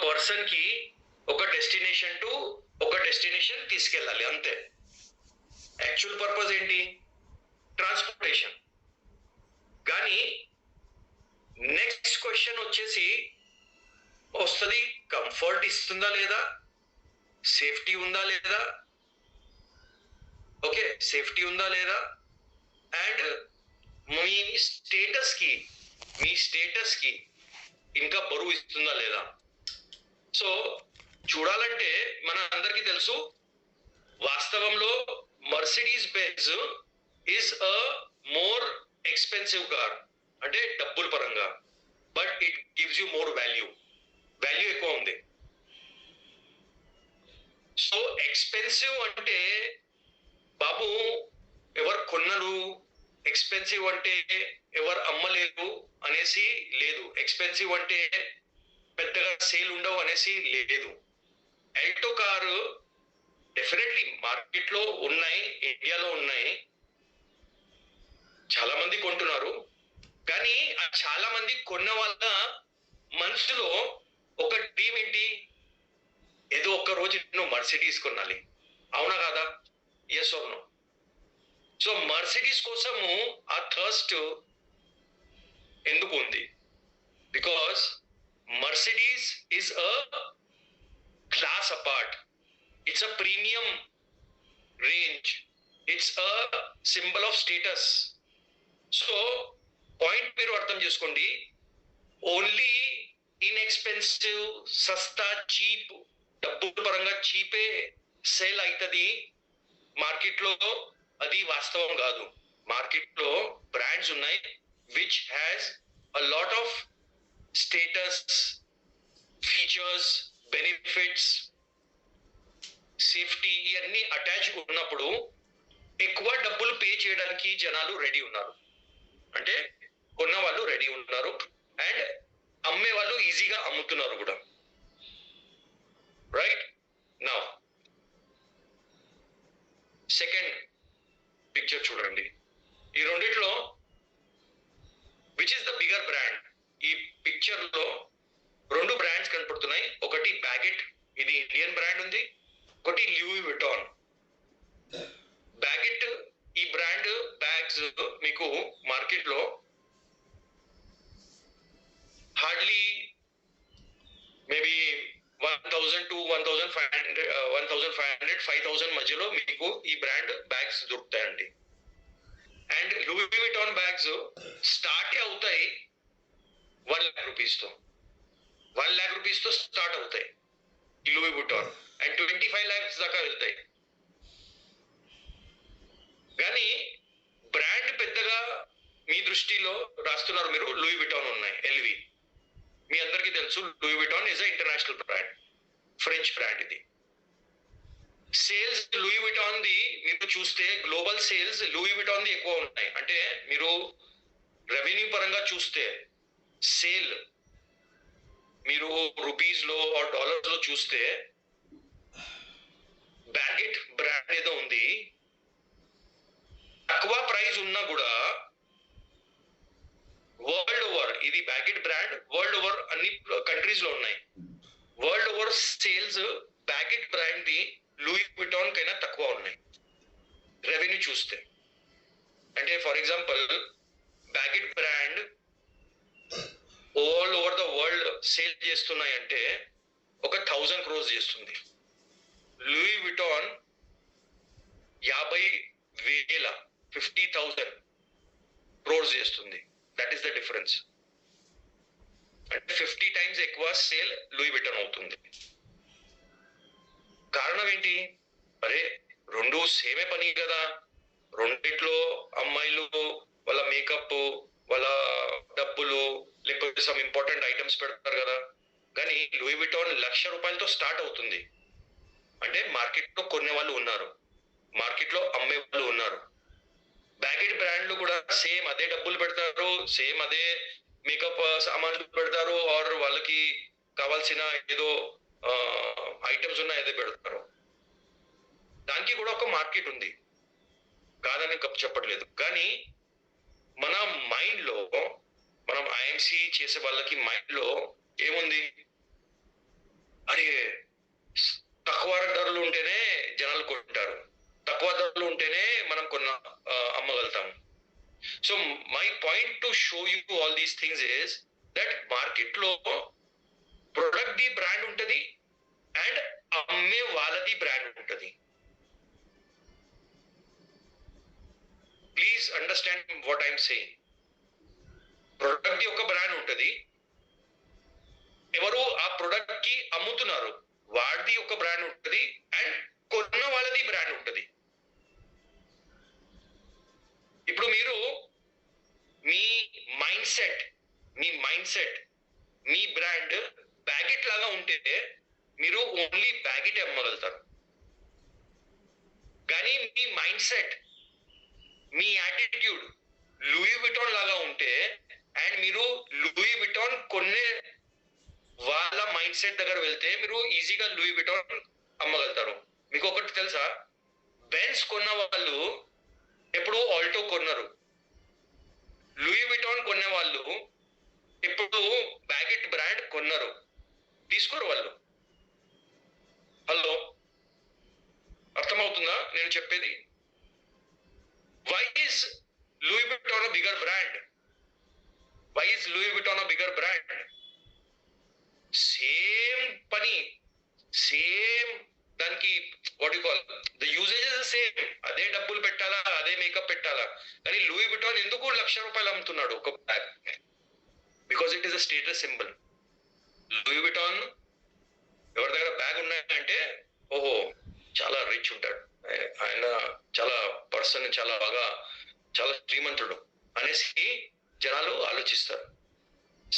Person కి ఒక destination to ఒక డెస్టినేషన్ తీసుకెళ్ళాలి అంతే. యాక్చువల్ పర్పస్ ఏంటి? ట్రాన్స్పోర్టేషన్. కానీ నెక్స్ట్ క్వశ్చన్ వచ్చేసి వస్తుంది, కంఫర్ట్ ఇస్తుందా లేదా, సేఫ్టీ ఉందా లేదా, ఓకే సేఫ్టీ ఉందా లేదా, అండ్ మీ స్టేటస్ కి ఇంకా బరువు ఇస్తుందా లేదా. సో చూడాలంటే మన అందరికీ తెలుసు, వాస్తవంలో Mercedes Benz is a more expensive car, అంటే డబ్బుల పరంగా, but it gives you more value ఎక్కువ ఉంది. సో ఎక్స్పెన్సివ్ అంటే బాబు ఎవరు కొన్నరు, ఎక్స్పెన్సివ్ అంటే ఎవరు అమ్మలేరు అనేసి లేదు, ఎక్స్పెన్సివ్ అంటే పెద్దగా సేల్ ఉండవు అనేసి లేదు. ఆల్టో కారు డెఫినెట్లీ మార్కెట్ లో ఉన్నాయి, ఇండియాలో ఉన్నాయి, చాలా మంది కొంటున్నారు. కానీ చాలా మంది కొన్న వాళ్ళ మనసులో ఒక డ్రీమ్ ఏంటి, ఏదో ఒక్క రోజు నువ్వు మర్సిడీస్ కొనాలి, అవునా కాదా? Yes or no? So Mercedes కోసము ఆ థర్స్ట్ ఎందుకు ఉంది? Because Mercedes is a class apart, it's a premium range, it's a symbol of status. So point మీరు అర్థం చేసుకోండి, ఓన్లీ ఇన్ఎక్స్పెన్సివ్, సస్తా, చీప్, డబ్బు పరంగా చీపే సేల్ అవుతుంది మార్కెట్ లో, అది వాస్తవం కాదు. మార్కెట్ లో బ్రాండ్స్ ఉన్నాయి which has a lot of status, features, benefits, safety ఇవన్నీ అటాచ్ ఉన్నప్పుడు ఎక్కువ డబ్బులు పే చేయడానికి జనాలు రెడీ ఉన్నారు, అంటే కొన్న వాళ్ళు రెడీ ఉన్నారు, అండ్ అమ్మే వాళ్ళు ఈజీగా అమ్ముతున్నారు కూడా. రైట్ నౌ సెకండ్ పిక్చర్ చూడండి. ఈ రెండిట్లో which is the bigger brand? ఈ పిక్చర్ లో రెండు బ్రాండ్స్ కనపడుతున్నాయి, ఒకటి బ్యాగెట్, ఇది ఇండియన్ బ్రాండ్ ఉంది, ఒకటి లూయి విటాన్. బ్యాగెట్ ఈ బ్రాండ్ బ్యాగ్స్ మీకు మార్కెట్ లో హార్డ్లీ మేబీ 1000 to 1500 5000 మధ్యలో మీకు ఈ బ్రాండ్ బ్యాగ్స్ దొరుకుతాయండి. And Louis Vuitton bags start అవుతాయి 1 lakh rupees తో, 1 lakh rupees తో స్టార్ట్ అవుతాయి ఈ లూయి విటాన్, అండ్ 25 lakhs దాకా వెళ్తాయి. కానీ బ్రాండ్ పెద్దగా మీ దృష్టిలో రాస్తున్నారు మీరు, లూయి విటాన్ ఉన్నాయి, ఎల్వి. మీ అందరికీ తెలుసు Louis Vuitton is a international brand, French brand. ఇది సేల్స్ లూయి విటాన్ ది మీరు చూస్తే గ్లోబల్ సేల్స్ లూయి విటాన్ ది ఎక్కువ ఉన్నాయి. అంటే మీరు రెవెన్యూ పరంగా చూస్తే సేల్ మీరు రూపీస్ లో ఆర్ డాలర్స్ లో చూస్తే బ్యాగెట్ బ్రాండ్ ఏదో ఉంది, తక్కువ ప్రైస్ ఉన్నా కూడా వరల్డ్ ఓవర్, ఇది బ్యాగెట్ బ్రాండ్ వరల్డ్ ఓవర్ అన్ని కంట్రీస్ లో ఉన్నాయి, world over sales Baggit brand ది లూయి విటాన్ కైనా తక్కువ ఉన్నాయి రెవెన్యూ చూస్తే. అంటే for example Baggit brand all over the world sale చేస్తున్నాయి అంటే ఒక 1000 crores చేస్తుంది, లూయి విటాన్ 50,000 crores చేస్తుంది. That is the difference. అంటే 50 times ఎక్కువ సేల్ లూయి విటాన్ అవుతుంది. కారణం ఏంటి? అరే రెండు సేమే పని కదా, రెండిట్లో అమ్మాయిలు వాళ్ళ మేకప్, వాళ్ళ డబ్బులు, లేకపోతే సమ్ ఇంపార్టెంట్ ఐటమ్స్ పెడతారు కదా. కానీ లూయి విటాన్ 1,00,000 రూపాయలతో స్టార్ట్ అవుతుంది. అంటే మార్కెట్ లో కొనే వాళ్ళు ఉన్నారు, మార్కెట్ లో అమ్మే వాళ్ళు ఉన్నారు. బ్యాగెట్ బ్రాండ్లు కూడా సేమ్ అదే డబ్బులు పెడతారు, సేమ్ అదే మేకప్ సామాన్లు పెడతారు, ఆర్ వాళ్ళకి కావాల్సిన ఏదో ఐటమ్స్ ఉన్నాయి అదే పెడతారు. దానికి కూడా ఒక మార్కెట్ ఉంది, కాదని చెప్పట్లేదు. కానీ మన మైండ్ లో, మనం ఐఎంసి చేసే వాళ్ళకి మైండ్ లో ఏముంది? So my point to show you all these things is that market లో ప్రొడక్ట్ ది బ్రాండ్ ఉంటది అండ్ అమ్మే వాళ్ళది బ్రాండ్ ఉంటది. Please understand what I'm saying. Product the ఒక బ్రాండ్ ఉంటది, ఎవరు ఆ ప్రొడక్ట్ కి అమ్ముతున్నారు వాడిది ఒక బ్రాండ్ ఉంటది అండ్ కొన్న వాళ్ళది బ్రాండ్ ఉంటది. ఇప్పుడు మీరు మీ మైండ్ సెట్ మీ బ్రాండ్ బ్యాగెట్ లాగా ఉంటే మీరు ఓన్లీ బ్యాగెట్ అమ్మగలుగుతారు. కానీ మీ మైండ్ సెట్ మీ యాటిట్యూడ్ లూయి విటాన్ లాగా ఉంటే అండ్ మీరు లూయి విటాన్ కొన్నే వాళ్ళ మైండ్ సెట్ దగ్గర వెళ్తే మీరు ఈజీగా లూయి విటాన్ అమ్మగలుగుతారు. మీకు ఒకటి తెలుసా, బెన్స్ కొన్న వాళ్ళు ఎప్పుడు ఆల్టో కొన్నారు, లూయి విటాన్ కొనే వాళ్ళు ఇప్పుడు బ్యాగెట్ బ్రాండ్ కొన్నారు, తీసుకోరు వాళ్ళు. హలో, అర్థమవుతుందా నేను చెప్పేది? Why is Louis Vuitton a bigger brand? Why is Louis Vuitton a bigger brand? Same పని, సేమ్ దానికి what you call the usage is same. అదే డబ్బులు పెట్టాలా, అదే మేకప్ పెట్టాలా. కానీ లూయి విటాన్ ఎందుకు ₹1,00,000 అమ్ముతున్నాడు ఒక bag? Because it is a status symbol. Louis Vuitton ఎవరి దగ్గర బ్యాగ్ ఉన్నాయంటే ఓహో చాలా రిచ్ ఉంటాడు, ఆయన చాలా పర్సన్, చాలా బాగా, చాలా శ్రీమంతుడు అనేసి జనాలు ఆలోచిస్తారు.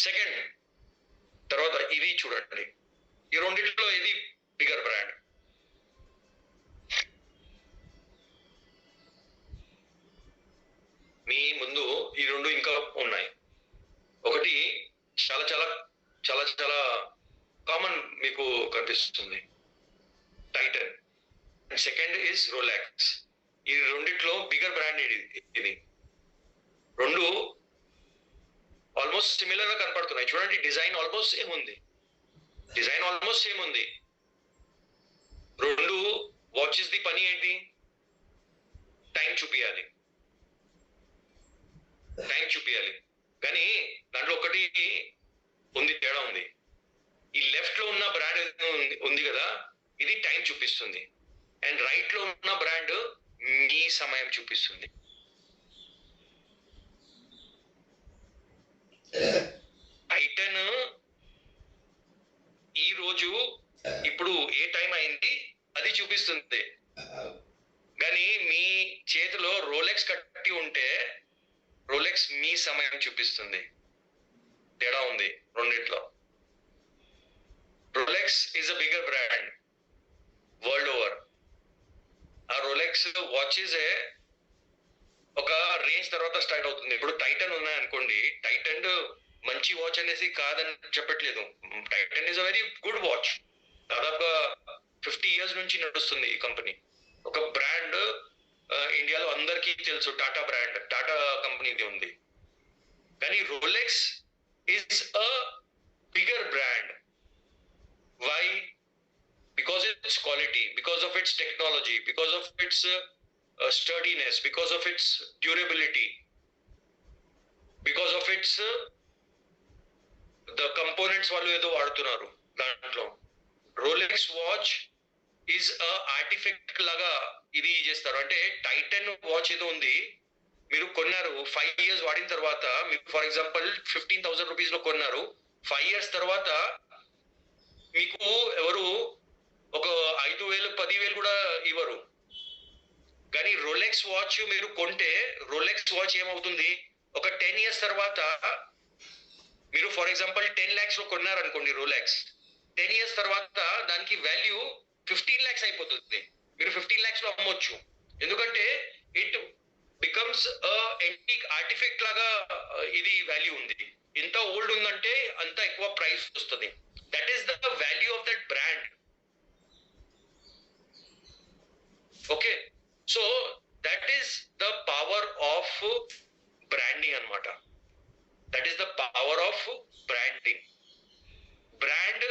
సెకండ్ తర్వాత ఇది చూడండి, ఈ రెండింటిలో ఇది బిగర్ బ్రాండ్. మీ ముందు ఈ రెండు ఇంకా ఉన్నాయి. ఒకటి చాలా చాలా చాలా చాలా కామన్ మీకు కనిపిస్తుంది, Titan. And second is Rolex. ఈ రెండిట్లో బిగర్ బ్రాండ్ ఇది. రెండు ఆల్మోస్ట్ సిమిలర్ గా కనపడుతున్నాయి. చూడండి, డిజైన్ ఆల్మోస్ట్ సేమ్ ఉంది. రెండు వాచెస్ ది పని ఏంటి? టైం చూపియాలి. కానీ దాంట్లో ఒకటి ఉంది, తేడా ఉంది. ఈ లెఫ్ట్ లో ఉన్న బ్రాండ్ ఉంది కదా, ఇది టైం చూపిస్తుంది. అండ్ రైట్ లో ఉన్న బ్రాండ్ మీ సమయం చూపిస్తుంది. టైటన్ ఈ రోజు ఇప్పుడు ఏ టైం అయింది అది చూపిస్తుంది. కానీ మీ చేతిలో రోలెక్స్ కట్టి ఉంటే రోలెక్స్ మీ సమయం చూపిస్తుంది. తేడా ఉంది రెండిట్లో. Rolex is a bigger brand world over. ఆ రోలెక్స్ వాచెస్ ఒక రేంజ్ తర్వాత స్టార్ట్ అవుతుంది. ఇప్పుడు టైటన్ ఉన్నాయనుకోండి, టైటన్ మంచి వాచ్ అనేసి కాదని చెప్పట్లేదు. Titan is a very good watch. దాదాపుగా 50 years నుంచి నడుస్తుంది ఈ కంపెనీ. ఒక బ్రాండ్ ఇండియాలో అందరికీ తెలుసు, టాటా బ్రాండ్, టాటా కంపెనీది ఉంది. కానీ Rolex is a bigger brand. Why? Because its quality, because of its technology, because of its sturdiness, because of its durability, because of its the components వాళ్ళు ఏదో వాడుతున్నారు దాంట్లో. రోలెక్స్ వాచ్ ఈజ్ అ ఆర్టిఫెక్ట్ లాగా ఇది చేస్తారు. అంటే టైటన్ వాచ్ ఏదో ఉంది, మీరు కొన్నారు, 5 years వాడిన తర్వాత, మీకు ఫర్ ఎగ్జాంపుల్ 15,000 rupees లో కొన్నారు, 5 years తర్వాత మీకు ఎవరు ఒక 5,000 10,000 కూడా ఇవ్వరు. కానీ రోలెక్స్ వాచ్ మీరు కొంటే, రోలెక్స్ వాచ్ ఏమవుతుంది, ఒక 10 years తర్వాత మీరు ఫర్ ఎగ్జాంపుల్ 10 lakhs లో కొన్నారనుకోండి రోలెక్స్, 10 years తర్వాత దానికి వాల్యూ 15 lakhs అయిపోతుంది. మీరు 15 lakhs లో అమ్మొచ్చు. ఎందుకంటే ఇట్ బికమ్స్ యాంటిక్ ఆర్టిఫెక్ట్ లాగా ఇది వాల్యూ ఉంది. ఎంత ఓల్డ్ ఉందంటే అంత ఎక్కువ ప్రైస్ వస్తుంది. That is the value of that brand. Okay, so that is the power of branding అన్నమాట. That is the power of branding. Brand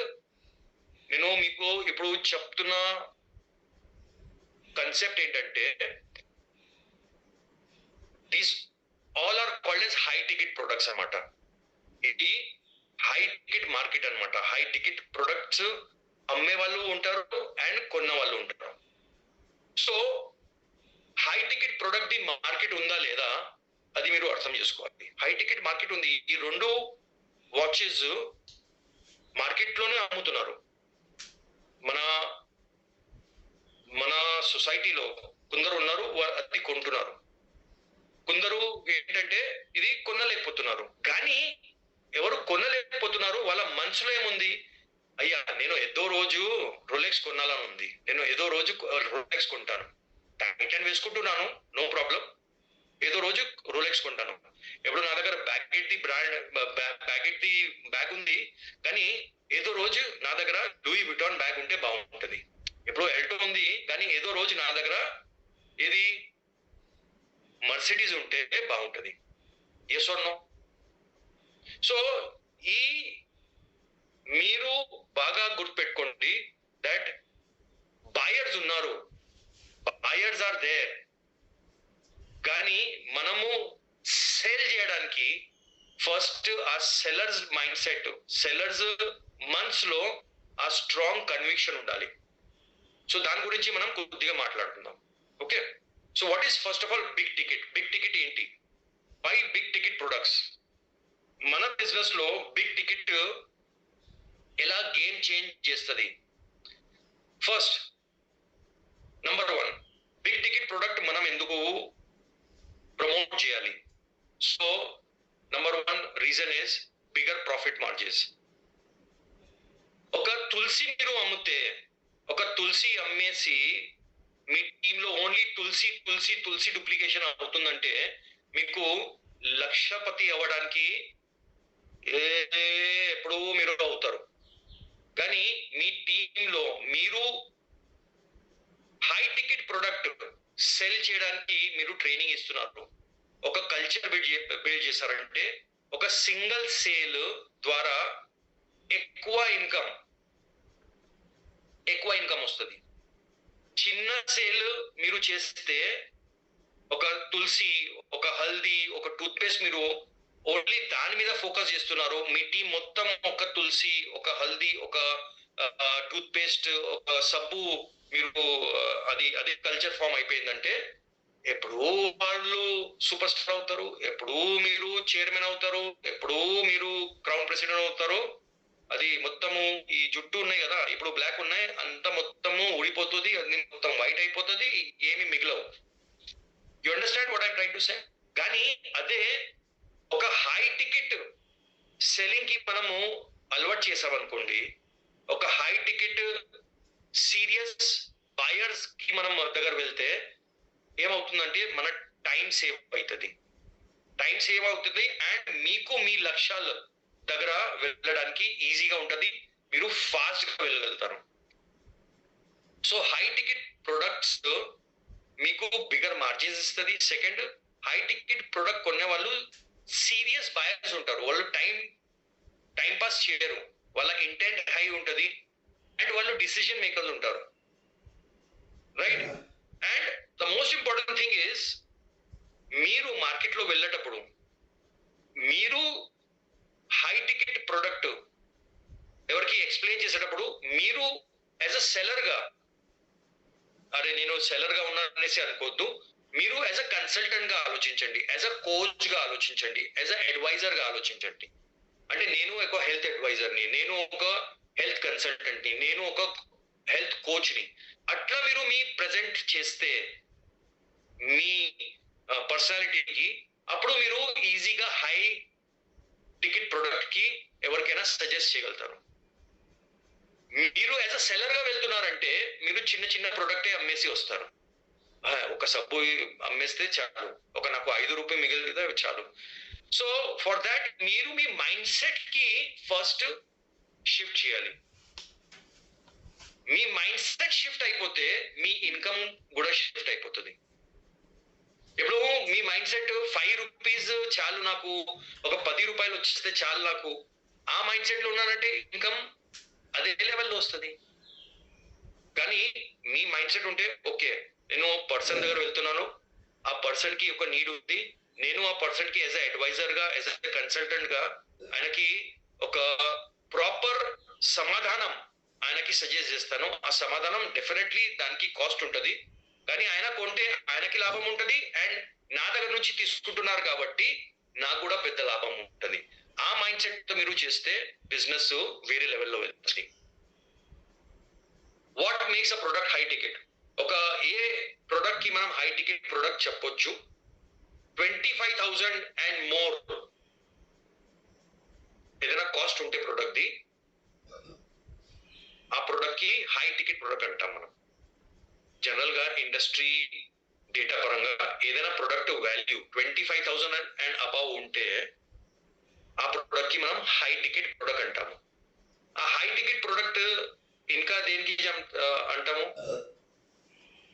నేను మీకు ఇప్పుడు చెప్తున్న కాన్సెప్ట్ ఏంటంటే, these all are called as high ticket products అన్నమాట. ఇది high ticket market అన్నమాట. High ticket products అమ్మే వాళ్ళు ఉంటారు అండ్ కొన్న వాళ్ళు ఉంటారు. సో హై టికెట్ ప్రొడక్ట్ ది మార్కెట్ ఉందా లేదా అది మీరు అర్థం చేసుకోవాలి. హై టికెట్ మార్కెట్ ఉంది. ఈ రెండు వాచెస్ మార్కెట్ లోనే అమ్ముతున్నారు. మన మన సొసైటీలో కొందరు ఉన్నారు అది కొంటున్నారు, కొందరు ఏంటంటే ఇది కొనలేకపోతున్నారు. కానీ ఎవరు కొనలేకపోతున్నారు వాళ్ళ మనసులో ఏముంది, అయ్యా నేను ఏదో రోజు రోలెక్స్ కొనాలని ఉంది, నేను ఏదో రోజు రోలెక్స్ కొంటాను, టైటన్ వేసుకుంటున్నాను నో ప్రాబ్లం, ఏదో రోజు రోలెక్స్ కొంటాను. ఇప్పుడు నా దగ్గర బ్యాగెట్ ది బ్యాగ్ ఉంది, కానీ ఏదో రోజు నా దగ్గర లూయి విటాన్ బ్యాగ్ ఉంటే బాగుంటది. ఇప్పుడు ఎల్టో ఉంది, కానీ ఏదో రోజు నా దగ్గర ఏది మర్సిడీస్ ఉంటే బాగుంటది. Yes or no? సో ఈ మీరు బాగా గుర్తుపెట్టుకోండి దట్ బయర్స్ ఉన్నారు, బయర్స్ ఆర్ దేర్. కానీ మనము సేల్ చేయడానికి ఫస్ట్ ఆ సెల్లర్స్ మైండ్ సెట్, సెల్లర్స్ మనస్ లో ఆ స్ట్రాంగ్ కన్విక్షన్ ఉండాలి. సో దాని గురించి మనం కొద్దిగా మాట్లాడుకుందాం. Okay, so what is first of all big ticket? Big ticket ఏంటి? Why big ticket products? మన బిజినెస్ లో బిగ్ టికెట్ ఎలా గేమ్ చేంజ్ చేస్తుంది? First number 1, big ticket product మనం ఎందుకు ప్రమోట్ చేయాలి? So number 1 reason is bigger profit margins. ఒక తులసి మీరు అమ్మితే, ఒక తులసి అమ్మేసి మీ టీంలో ఓన్లీ తులసి తులసి తులసి డూప్లికేషన్ అవుతుందంటే మీకు లక్షపతి అవ్వడానికి ఎప్పుడు మీరు అవుతారు. కానీ మీ టీంలో మీరు హై టికెట్ ప్రొడక్ట్ సెల్ చేయడానికి మీరు ట్రైనింగ్ ఇస్తున్నారు, ఒక కల్చర్ బిల్డ్ చేశారంటే ఒక సింగిల్ సేల్ ద్వారా ఎక్కువ ఇన్కమ్ వస్తుంది. చిన్న సేల్ మీరు చేస్తే ఒక తులసి, ఒక హల్దీ, ఒక టూత్ పేస్ట్ మీరు ఓన్లీ దాని మీద ఫోకస్ చేస్తున్నారు, మీ టీం మొత్తం ఒక తులసి, ఒక హల్దీ, ఒక టూత్ పేస్ట్, ఒక సబ్బు మీరు అది కల్చర్ ఫామ్ అయిపోయిందంటే ఎప్పుడూ వాళ్ళు సూపర్ స్టార్ అవుతారు, ఎప్పుడూ మీరు చైర్మన్ అవుతారు, ఎప్పుడూ మీరు క్రౌన్ ప్రెసిడెంట్ అవుతారు. అది మొత్తము ఈ జుట్టు ఉన్నాయి కదా, ఇప్పుడు బ్లాక్ ఉన్నాయి, అంత మొత్తము ఊడిపోతుంది, అది మొత్తం వైట్ అయిపోతుంది, ఏమి మిగిలవు. You understand what I'm trying to say? కానీ అదే ఒక హై టికెట్ సెల్లింగ్ కి మనము అలవాటు చేసామనుకోండి, ఒక హై టికెట్ సీరియస్ బయర్స్ కి మనం దగ్గర వెళ్తే ఏమవుతుందంటే మన టైం సేవ్ అవుతుంది, అండ్ మీకు మీ లక్ష్యాలు దగ్గర వెళ్ళడానికి ఈజీగా ఉంటుంది, మీరు ఫాస్ట్ గా వెళ్ళగలుగుతారు. సో హై టికెట్ ప్రొడక్ట్స్ మీకు బిగర్ మార్జిన్స్ ఇస్తుంది. సెకండ్, హై టికెట్ ప్రొడక్ట్ కొనే వాళ్ళు సీరియస్ బయర్స్ ఉంటారు, వాళ్ళు టైం పాస్ చేయరు, వాళ్ళ ఇంటెంట్ హై ఉంటుంది, అండ్ వాళ్ళు డిసిజన్ మేకర్స్ ఉంటారు, right? And the most important thing is మీరు మార్కెట్ లో వెళ్ళేటప్పుడు మీరు హై టికెట్ ప్రొడక్ట్ ఎవరికి ఎక్స్ప్లెయిన్ చేసేటప్పుడు మీరు యాజ్ అ సెల్లర్ గా, అరే నేను సెల్లర్ గా ఉన్నా అనేసి అనుకోవద్దు, మీరు యాజ్ అ కన్సల్టెంట్ గా ఆలోచించండి, యాజ్ అ కోచ్ గా ఆలోచించండి, యాజ్ అ అడ్వైజర్ గా ఆలోచించండి. అంటే నేను ఒక హెల్త్ అడ్వైజర్ ని, నేను ఒక హెల్త్ కన్సల్టెంట్ ని, నేను ఒక హెల్త్ కోచ్ ని, అట్లా మీరు మీ ప్రజెంట్ చేస్తే మీ పర్సనాలిటీకి, అప్పుడు మీరు ఈజీగా హై టికెట్ ప్రొడక్ట్ కి ఎవరికైనా సజెస్ట్ చేయగలుగుతారు. మీరు యాజ్ అ సెల్లర్ గా వెళ్తున్నారంటే మీరు చిన్న చిన్న ప్రొడక్టే అమ్మేసి వస్తారు, ఒక సబ్బు అమ్మేస్తే చాలు, ఒక నాకు 5 రూపాయలు మిగిలితే చాలు. సో ఫర్ దాట్ మీరు మీ మైండ్ సెట్ కి ఫస్ట్ షిఫ్ట్ చేయాలి. మీ మైండ్ సెట్ షిఫ్ట్ అయిపోతే మీ ఇన్కమ్ కూడా షిఫ్ట్ అయిపోతుంది. ఇప్పుడు మీ మైండ్ సెట్ 5 రూపీస్ చాలు నాకు, ఒక 10 రూపాయలు వచ్చేస్తే చాలు నాకు, ఆ మైండ్ సెట్ లో ఉన్నారంటే ఇన్కమ్ అదే లెవెల్లో వస్తుంది. కానీ మీ మైండ్ సెట్ ఉంటే ఓకే నేను పర్సన్ దగ్గర వెళ్తున్నాను, ఆ పర్సన్ కి ఒక నీడ్ ఉంది, నేను ఆ పర్సన్ కి యాజ్ అడ్వైజర్ గా, యాజ్ అ కన్సల్టెంట్ గా ఆయనకి ఒక ప్రాపర్ సమాధానం ఆయనకి సజెస్ట్ చేస్తాను. ఆ సమాధానం డెఫినెట్లీ దానికి కాస్ట్ ఉంటది, కానీ ఆయన కొంటే ఆయనకి లాభం ఉంటది, అండ్ నా దగ్గర నుంచి తీసుకుంటున్నారు కాబట్టి నాకు కూడా పెద్ద లాభం ఉంటది. ఆ మైండ్ సెట్ తో మీరు చేస్తే బిజినెస్ వేరే లెవెల్లో వెళ్తుంది. What makes a product high ticket? ఒక ఏ ప్రొడక్ట్ కి మనం హై టికెట్ ప్రొడక్ట్ చెప్పొచ్చు? 25,000 అండ్ మోర్ ఏదైనా కాస్ట్ ఉంటే ప్రొడక్ట్ ది, ఆ ప్రొడక్ట్ కి హై టికెట్ ప్రొడక్ట్ అంటాం మనం. జనరల్ గా ఇండస్ట్రీ డేటా పరంగా ఏదైనా ప్రొడక్ట్ వాల్యూ 25,000 అండ్ అబౌవ్ ఉంటే ఆ ప్రొడక్ట్ కి మనం హై టికెట్ ప్రొడక్ట్ అంటాము. ఆ హై టికెట్ ప్రొడక్ట్ ఇంకా దేనికి అంటాము?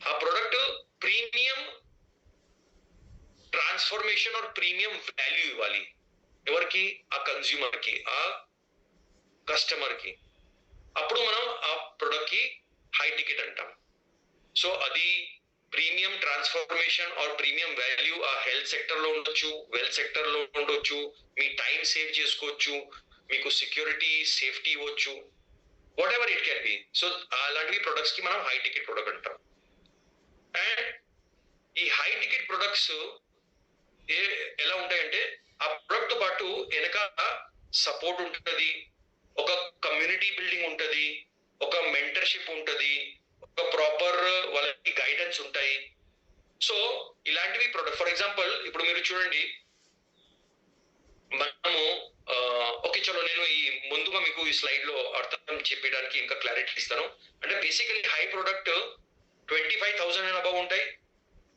ఆ product premium transformation or premium value ఇవ్వాలి. ఎవరికి? ఆ కన్స్యూమర్ కి, ఆ కస్టమర్ కి. అప్పుడు మనం ఆ ప్రొడక్ట్ కి హై టికెట్ అంటాం. సో అది premium transformation or premium value ఆ హెల్త్ సెక్టర్ లో ఉండొచ్చు, వెల్త్ సెక్టర్ లో ఉండొచ్చు, మీ టైం సేవ్ చేసుకోవచ్చు, మీకు సెక్యూరిటీ సేఫ్టీ ఇవ్వచ్చు, what ever it can be. So అలాంటివి ప్రొడక్ట్స్ కి మనం హై టికెట్ ప్రొడక్ట్ అంటాం. అండ్ ఈ హై టికెట్ ప్రొడక్ట్స్ ఎలా ఉంటాయంటే ఆ ప్రొడక్ట్ తో పాటు వెనక సపోర్ట్ ఉంటది, ఒక కమ్యూనిటీ బిల్డింగ్ ఉంటది, ఒక మెంటర్షిప్ ఉంటది, ఒక ప్రాపర్ వాళ్ళకి గైడెన్స్ ఉంటాయి. సో ఇలాంటివి ప్రొడక్ట్, ఫర్ ఎగ్జాంపుల్ ఇప్పుడు మీరు చూడండి, మనము ఓకే చలో నేను ఈ ముందుగా మీకు ఈ స్లైడ్ లో అర్థం చెప్పడానికి ఇంకా క్లారిటీ ఇస్తాను. అంటే basically high product 25,000 and above ఉంటాయి.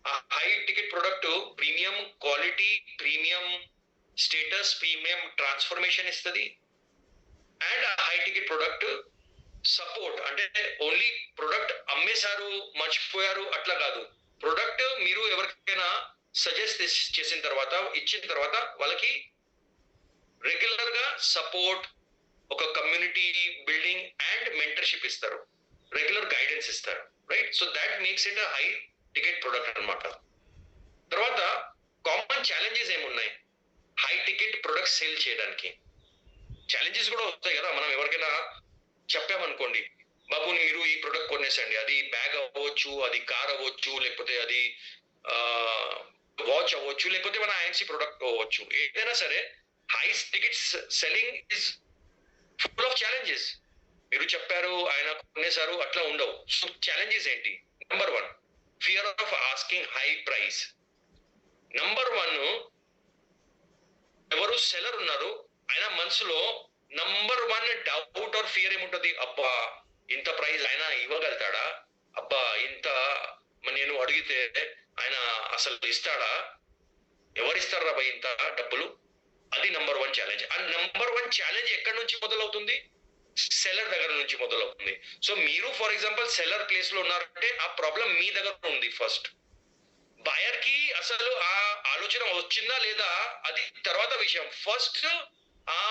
ఆ high ticket product premium quality, premium status, premium transformation ఇస్తుంది. అండ్ ఆ హై టికెట్ ప్రొడక్ట్ సపోర్ట్, అంటే ఓన్లీ ప్రొడక్ట్ అమ్మేశారు మర్చిపోయారు అట్లా కాదు. ప్రొడక్ట్ మీరు ఎవరికైనా సజెస్ట్ చేసిన తర్వాత, ఇచ్చిన తర్వాత వాళ్ళకి రెగ్యులర్ గా సపోర్ట్, ఒక కమ్యూనిటీ బిల్డింగ్ అండ్ మెంటర్షిప్ ఇస్తారు, రెగ్యులర్ గైడెన్స్ ఇస్తారు, right? So that makes it a high ticket product అనమాట. తర్వాత కామన్ ఛాలెంజెస్ ఏమున్నాయి హై టికెట్ ప్రొడక్ట్ సేల్ చేయడానికి? ఛాలెంజెస్ కూడా వస్తాయి కదా. మనం ఎవరికైనా చెప్పామనుకోండి, బాబు మీరు ఈ ప్రొడక్ట్ కొనేసండి, అది బ్యాగ్ అవ్వచ్చు, అది కార్ అవ్వచ్చు, లేకపోతే అది వాచ్ అవ్వచ్చు, లేకపోతే మన ఐఎన్సీ ప్రొడక్ట్ అవ్వచ్చు, ఏదైనా సరే high ticket selling is full of challenges. మీరు చెప్పారు, ఆయన కొనేసారు, అట్లా ఉండవు. సో ఛాలెంజెస్ ఏంటి? Number 1, fear of asking high price. Number 1, ఎవరు సెల్లర్ ఉన్నారు ఆయన మనసులో నంబర్ 1 డౌట్ ఆర్ ఫియర్ ఏముంటది? అబ్బా ఇంత ప్రైస్ ఆయన ఇవ్వగలుగుతాడా? అబ్బా ఇంత నేను అడిగితే ఆయన అసలు ఇస్తాడా? ఎవరిస్తారా భయ్ ఇంత డబ్బులు? అది నంబర్ 1 ఛాలెంజ్. ఆ నంబర్ 1 ఛాలెంజ్ ఎక్కడి నుంచి మొదలవుతుంది? సెల్లర్ దగ్గర నుంచి మొదలవుతుంది. సో మీరు ఫర్ ఎగ్జాంపుల్ సెల్లర్ ప్లేస్ లో ఉన్నారంటే ఆ ప్రాబ్లం మీ దగ్గర ఉంది ఫస్ట్. బయర్ కి అసలు ఆ ఆలోచన వచ్చిందా లేదా అది తర్వాత విషయం. ఫస్ట్ ఆ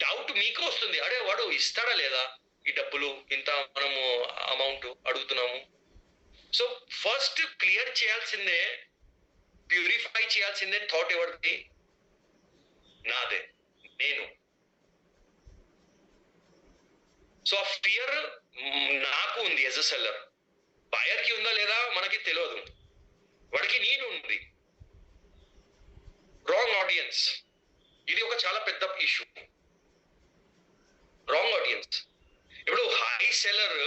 డౌట్ మీకు వస్తుంది, అడే వాడు ఇస్తాడా లేదా ఈ డబ్బులు, ఇంత మనము అమౌంట్ అడుగుతున్నాము. సో ఫస్ట్ క్లియర్ చేయాల్సిందే, ప్యూరిఫై చేయాల్సిందే థాట్ ఎవరిది? నాదే, నేను. సో ఆ ఫియర్ నాకు ఉంది యాజ్ అ సెల్లర్. బయర్ కి ఉందా లేదా మనకి తెలియదు, వాడికి నేను ఉంది. రాంగ్ ఆడియన్స్, ఇది ఒక చాలా పెద్ద ఇష్యూ. Wrong audience. ఇప్పుడు high seller,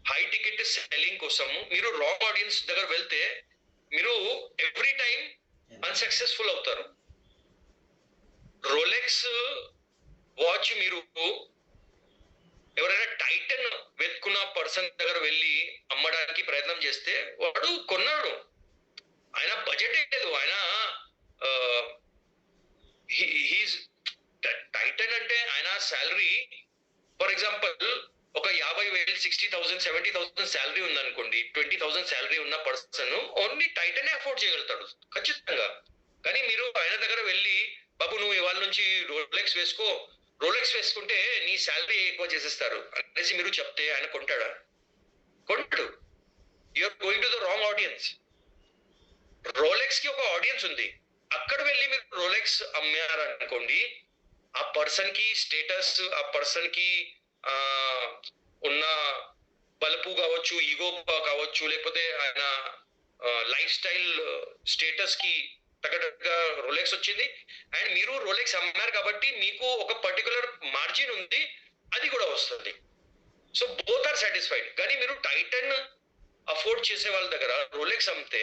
high ticket selling కోసం మీరు రాంగ్ ఆడియన్స్ దగ్గర వెళ్తే మీరు ఎవ్రీ టైం అన్సక్సెస్ఫుల్ అవుతారు. రోలెక్స్ వాచ్ మీరు ఎవరైనా టైటన్ వెతుకున్న పర్సన్ దగ్గర వెళ్ళి అమ్మడానికి ప్రయత్నం చేస్తే వాడు కొన్నాడు, ఆయన బడ్జెట్ లేదు, ఆయన టైటన్ అంటే ఆయన శాలరీ ఫర్ ఎగ్జాంపుల్ ఒక 50,000, 60,000, 70,000 శాలరీ ఉందనుకోండి, 20,000 శాలరీ ఉన్న పర్సన్ ఓన్లీ టైటనే అఫోర్డ్ చేయగలుగుతాడు ఖచ్చితంగా. కానీ మీరు ఆయన దగ్గర వెళ్ళి బాబు నువ్వు ఇవాళ నుంచి రోలెక్స్ వేసుకో, రోలెక్స్ వేసుకుంటే నీ శాలరీ ఎక్కువ చేసేస్తారు అనేసి మీరు చెప్తే ఆయన కొంటాడా? కొంటాడు. You're going to the wrong audience. Rolex కి ఒక ఆడియన్స్ ఉంది, అక్కడ వెళ్ళి మీరు రోలెక్స్ అమ్మారనుకోండి, ఆ పర్సన్ కి స్టేటస్, ఆ పర్సన్ కి ఉన్న బలుపు కావచ్చు, ఈగో కావచ్చు, లేకపోతే ఆయన లైఫ్ స్టైల్ స్టేటస్ కి తగ్గట్టుగా రోలెక్స్ వచ్చింది. అండ్ మీరు రోలెక్స్ అమ్మారు కాబట్టి మీకు ఒక పర్టికులర్ మార్జిన్ ఉంది, అది కూడా వస్తుంది. So both are satisfied. కానీ మీరు టైటన్ అఫోర్డ్ చేసే వాళ్ళ దగ్గర రోలెక్స్ అమ్మితే